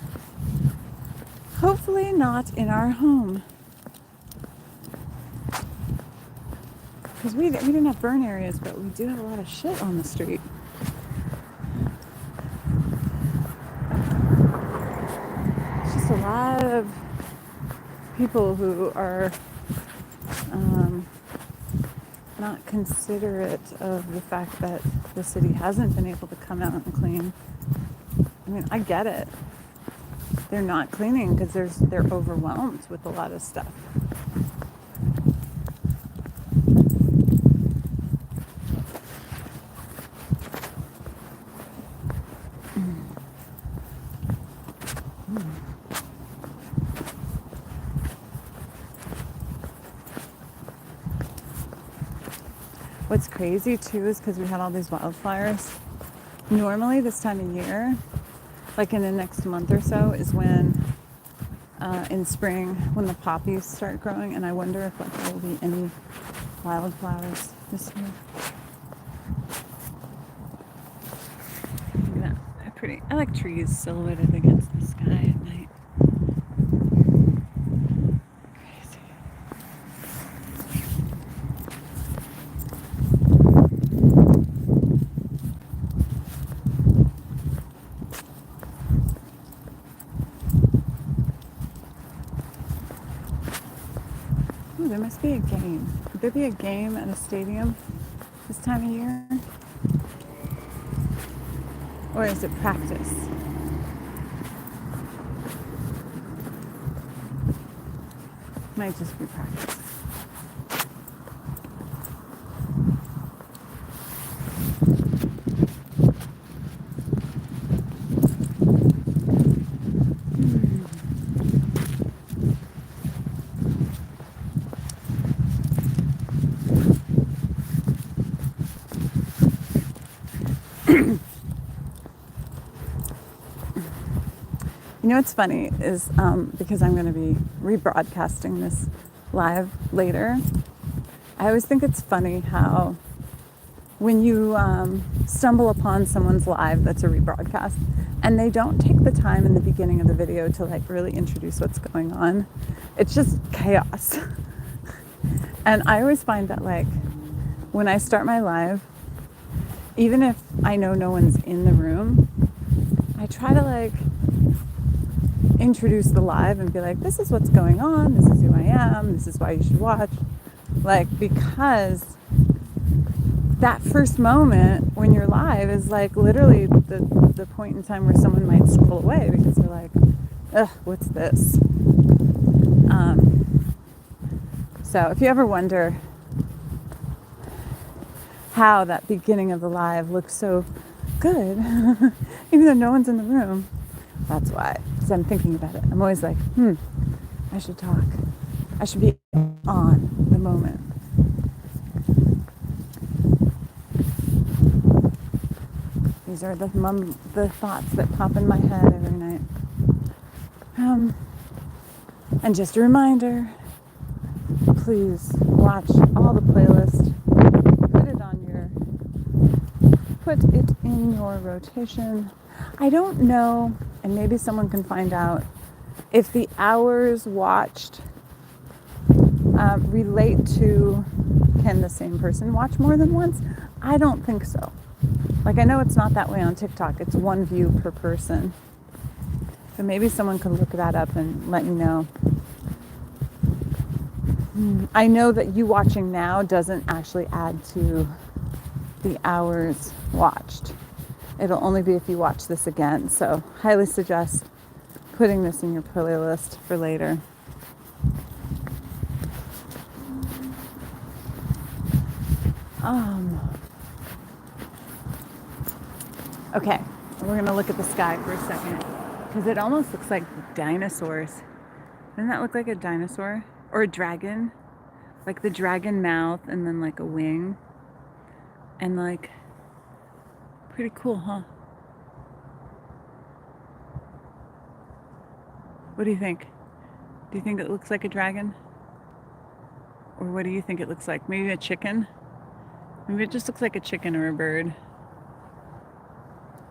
[SPEAKER 1] Hopefully not in our home. Because we didn't have burn areas, but we do have a lot of shit on the street. It's just a lot of people who are not considerate of the fact that the city hasn't been able to come out and clean. I mean, I get it. They're not cleaning because they're overwhelmed with a lot of stuff. What's crazy too is because we had all these wildfires. Normally this time of year, like in the next month or so, is when in spring when the poppies start growing, and I wonder if like there will be any wildflowers this year. Look at that. They're pretty. I like trees silhouetted against the sky at night. Crazy. Ooh, there must be a game. Would there be a game at a stadium this time of year? Or is it practice? Might just be practice. You know what's funny is because I'm going to be rebroadcasting this live later, I always think it's funny how when you stumble upon someone's live that's a rebroadcast and they don't take the time in the beginning of the video to like really introduce what's going on, it's just chaos. And I always find that like when I start my live, even if I know no one's in the room, I try to like introduce the live and be like, this is what's going on, this is who I am, this is why you should watch. Like, because that first moment when you're live is like literally the point in time where someone might scroll away because they're like, ugh, what's this? So if you ever wonder how that beginning of the live looks so good, even though no one's in the room, that's why. Because I'm thinking about it. I'm always like, I should talk. I should be on the moment. These are the thoughts that pop in my head every night. And just a reminder, please watch all the playlist. Put it in your rotation. I don't know, and maybe someone can find out, if the hours watched relate to, can the same person watch more than once? I don't think so. Like, I know it's not that way on TikTok. It's one view per person. So maybe someone could look that up and let me know. I know that you watching now doesn't actually add to the hours watched. It'll only be if you watch this again. So highly suggest putting this in your playlist for later. Okay, we're going to look at the sky for a second because it almost looks like dinosaurs. Doesn't that look like a dinosaur? Or a dragon? Like the dragon mouth and then like a wing. And like, pretty cool, huh? What do you think? Do you think it looks like a dragon? Or what do you think it looks like? Maybe a chicken? Maybe it just looks like a chicken or a bird.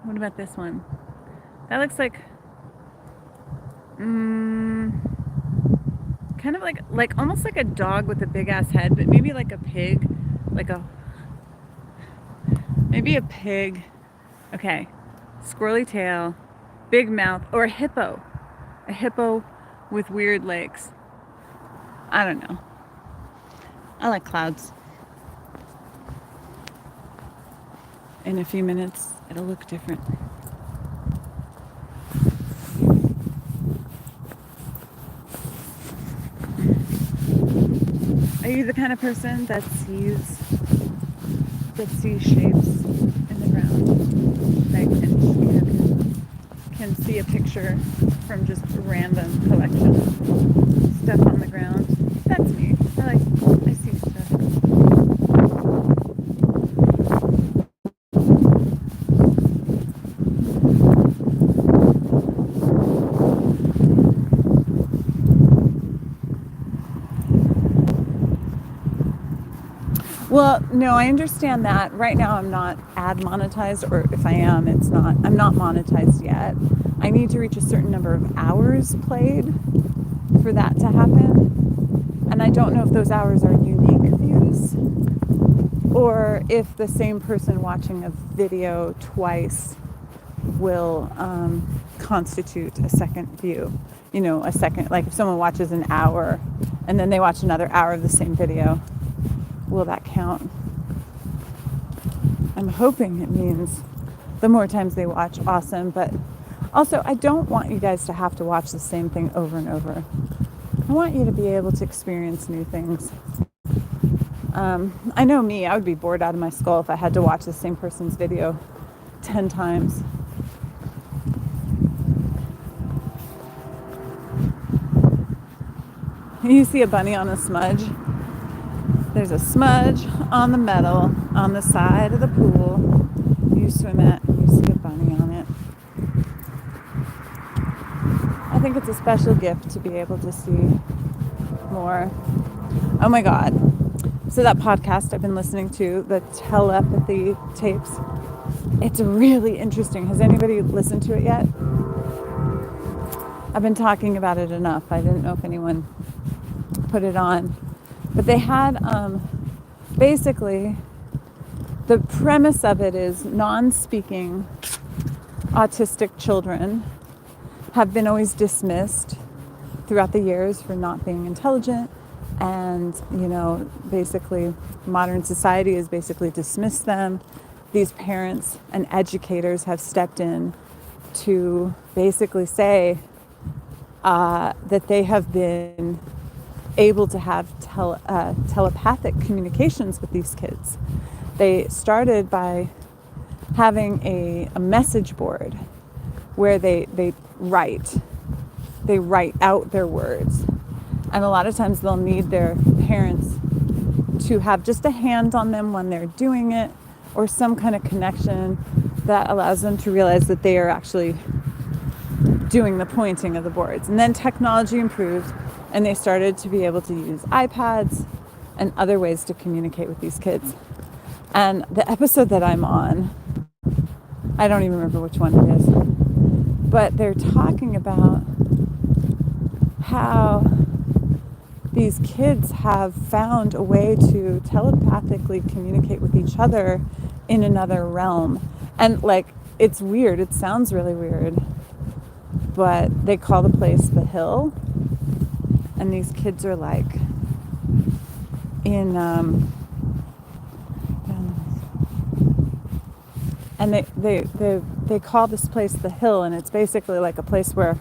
[SPEAKER 1] What about this one? That looks like, kind of like almost like a dog with a big ass head, but maybe like a pig, maybe a pig. Okay, squirrely tail, big mouth, or a hippo with weird legs. I don't know. I like clouds. In a few minutes, it'll look different. Are you the kind of person that sees shapes in the ground? Like, and can see a picture from just random collection stuff on the ground? That's me. I see stuff. Well, no, I understand that. Right now I'm not ad monetized, or if I am, I'm not monetized yet. I need to reach a certain number of hours played for that to happen. And I don't know if those hours are unique views or if the same person watching a video twice will constitute a second view. You know, a second, like if someone watches an hour and then they watch another hour of the same video, will that count? I'm hoping it means the more times they watch, awesome. But also, I don't want you guys to have to watch the same thing over and over. I want you to be able to experience new things. I know me, I would be bored out of my skull if I had to watch the same person's video 10 times. You see a bunny on a smudge? There's a smudge on the metal on the side of the pool you swim at, and you see a bunny on it. I think it's a special gift to be able to see more. Oh my God. So that podcast I've been listening to, the telepathy tapes, it's really interesting. Has anybody listened to it yet? I've been talking about it enough. I didn't know if anyone put it on. But they had, basically, the premise of it is non-speaking autistic children have been always dismissed throughout the years for not being intelligent. And, you know, basically, modern society has basically dismissed them. These parents and educators have stepped in to basically say that they have been able to have telepathic communications with these kids. They started by having a message board where they write out their words. And a lot of times they'll need their parents to have just a hand on them when they're doing it, or some kind of connection that allows them to realize that they are actually doing the pointing of the boards. And then technology improved, and they started to be able to use iPads and other ways to communicate with these kids. And the episode that I'm on, I don't even remember which one it is, but they're talking about how these kids have found a way to telepathically communicate with each other in another realm. And like, it's weird. It sounds really weird, but they call the place the Hill. And these kids are like in, and they call this place the Hill, and it's basically like a place where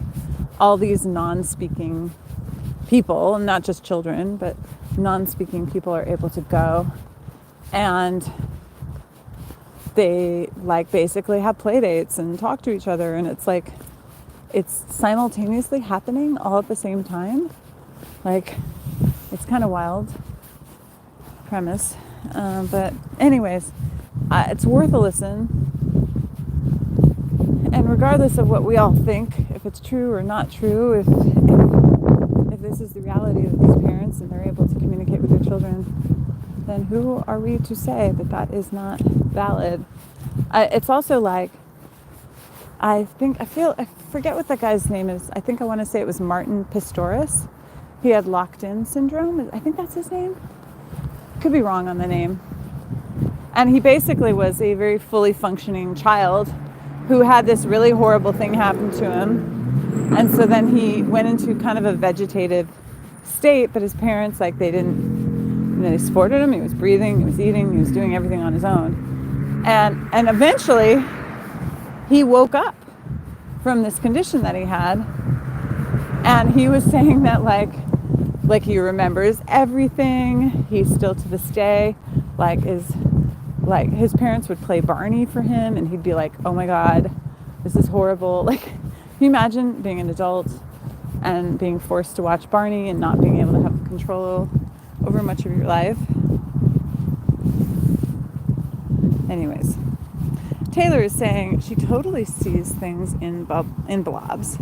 [SPEAKER 1] all these non-speaking people, not just children, but non-speaking people are able to go, and they like basically have play dates and talk to each other, and it's like it's simultaneously happening all at the same time. Like, it's kind of wild premise, but anyways, it's worth a listen. And regardless of what we all think, if it's true or not true, if this is the reality of these parents and they're able to communicate with their children, then who are we to say that that is not valid? It's also like, I forget what the guy's name is. I think I want to say it was Martin Pistorius. He had locked-in syndrome. I think that's his name. Could be wrong on the name. And he basically was a very fully functioning child who had this really horrible thing happen to him. And so then he went into kind of a vegetative state, but his parents, like, they supported him. He was breathing, he was eating, he was doing everything on his own. And eventually he woke up from this condition that he had. And he was saying that like he remembers everything. He still to this day, his parents would play Barney for him and he'd be like, oh my God, this is horrible. Like, can you imagine being an adult and being forced to watch Barney and not being able to have control over much of your life? Anyways, Taylor is saying she totally sees things in blobs.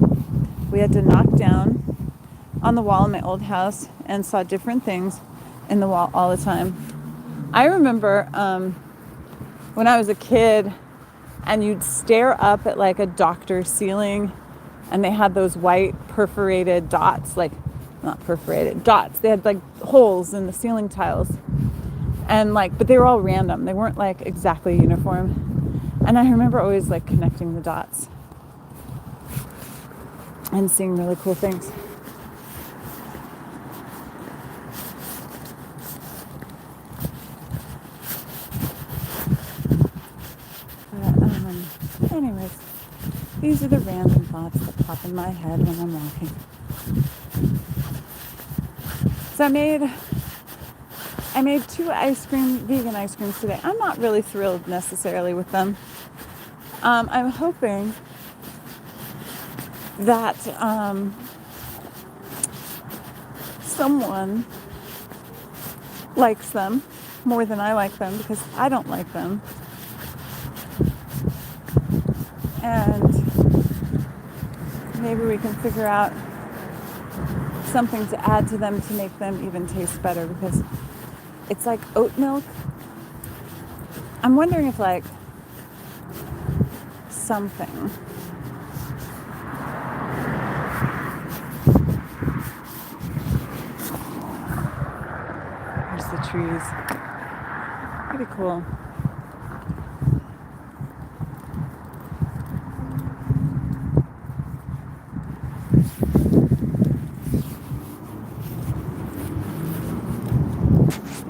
[SPEAKER 1] We had to knock down on the wall in my old house and saw different things in the wall all the time. I remember when I was a kid and you'd stare up at like a doctor's ceiling and they had those white perforated dots, like not perforated dots. They had like holes in the ceiling tiles and but they were all random. They weren't like exactly uniform. And I remember always like connecting the dots and seeing really cool things. Anyways, these are the random thoughts that pop in my head when I'm walking. So I made 2 vegan ice creams today. I'm not really thrilled necessarily with them. I'm hoping that someone likes them more than I like them because I don't like them. And maybe we can figure out something to add to them to make them even taste better because it's like oat milk. I'm wondering if like something there's the trees. Pretty cool.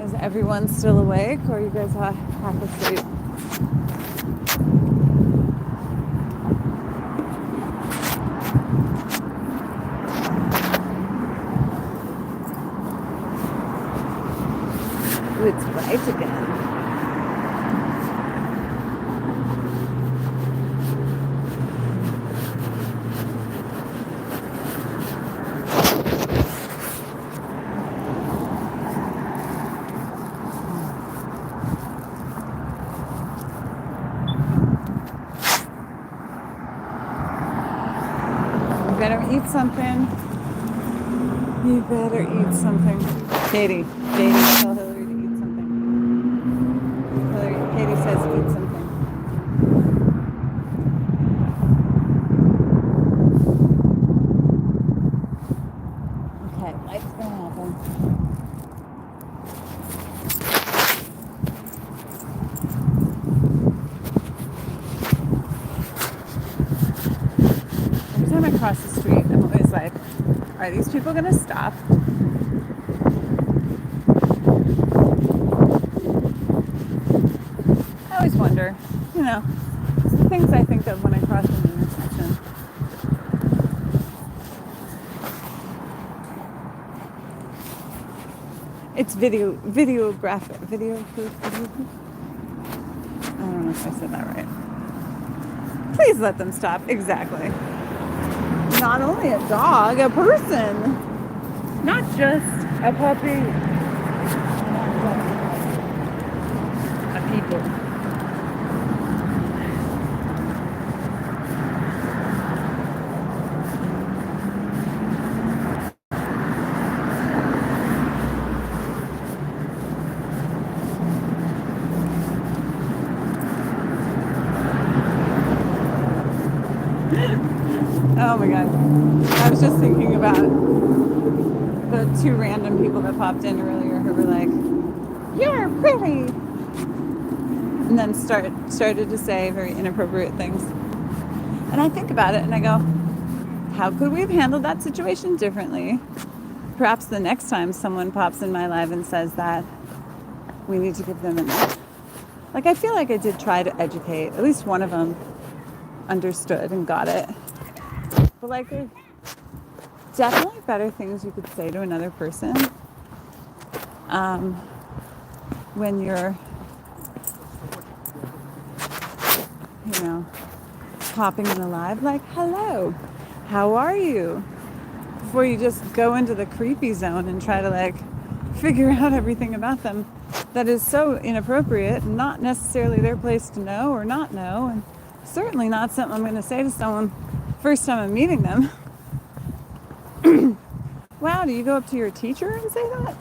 [SPEAKER 1] Is everyone still awake or are you guys half asleep? Ooh, it's bright again. Eat something. You better eat something. Katie, tell Hillary to eat something. Katie says eat something. Okay, life's gonna happen. Every time I cross the street, I'm always like, are these people gonna stop? I always wonder, it's the things I think of when I cross an intersection. It's videographic. I don't know if I said that right. Please let them stop. Exactly. Not only a dog, a person. Not just a puppy. A people. Oh my god. I was just thinking about the two random people that popped in earlier who were like, "You're pretty," and then started to say very inappropriate things. And I think about it and I go, how could we have handled that situation differently? Perhaps the next time someone pops in my life and says that, we need to give them a minute. Like, I feel like I did try to educate. At least one of them understood and got it. But like, there's definitely better things you could say to another person when you're, you know, popping in a live. Like, hello, how are you? Before you just go into the creepy zone and try to like figure out everything about them that is so inappropriate and not necessarily their place to know or not know, and certainly not something I'm going to say to someone first time I'm meeting them. Wow, do you go up to your teacher and say that?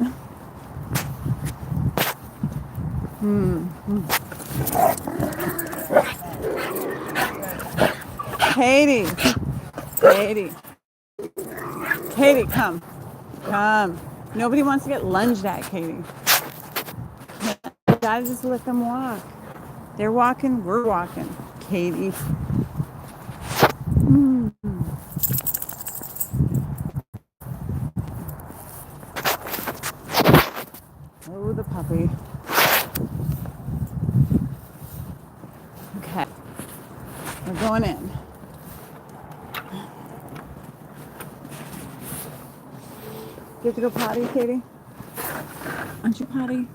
[SPEAKER 1] Katie, come. Nobody wants to get lunged at, Katie. You gotta just let them walk. They're walking, we're walking. Katie. Oh, the puppy. Okay. We're going in. You have to go potty, Katie? Aren't you potty?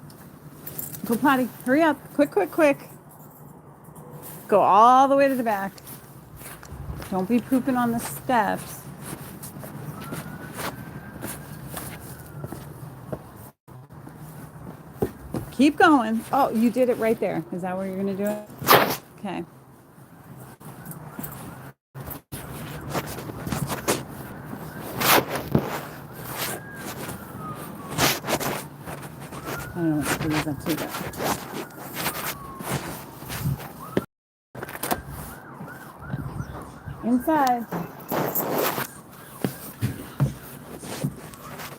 [SPEAKER 1] Go potty. Hurry up. Quick. Go all the way to the back. Don't be pooping on the steps. Keep going. Oh, you did it right there. Is that where you're going to do it? Okay. I don't know what to do with that too, but inside.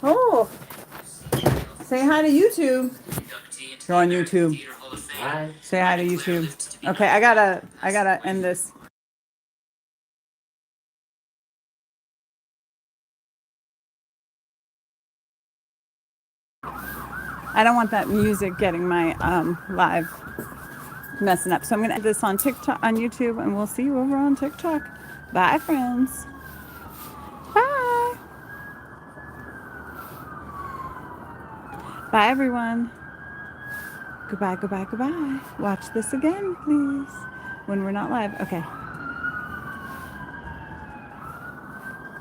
[SPEAKER 1] Oh, say hi to YouTube. You're on YouTube.
[SPEAKER 3] Hi.
[SPEAKER 1] Say hi to YouTube. Okay, I gotta end this. I don't want that music getting my live messing up. So I'm gonna end this on TikTok, on YouTube, and we'll see you over on TikTok. Bye, friends. Bye. Bye, everyone. Goodbye. Watch this again, please. When we're not live. Okay.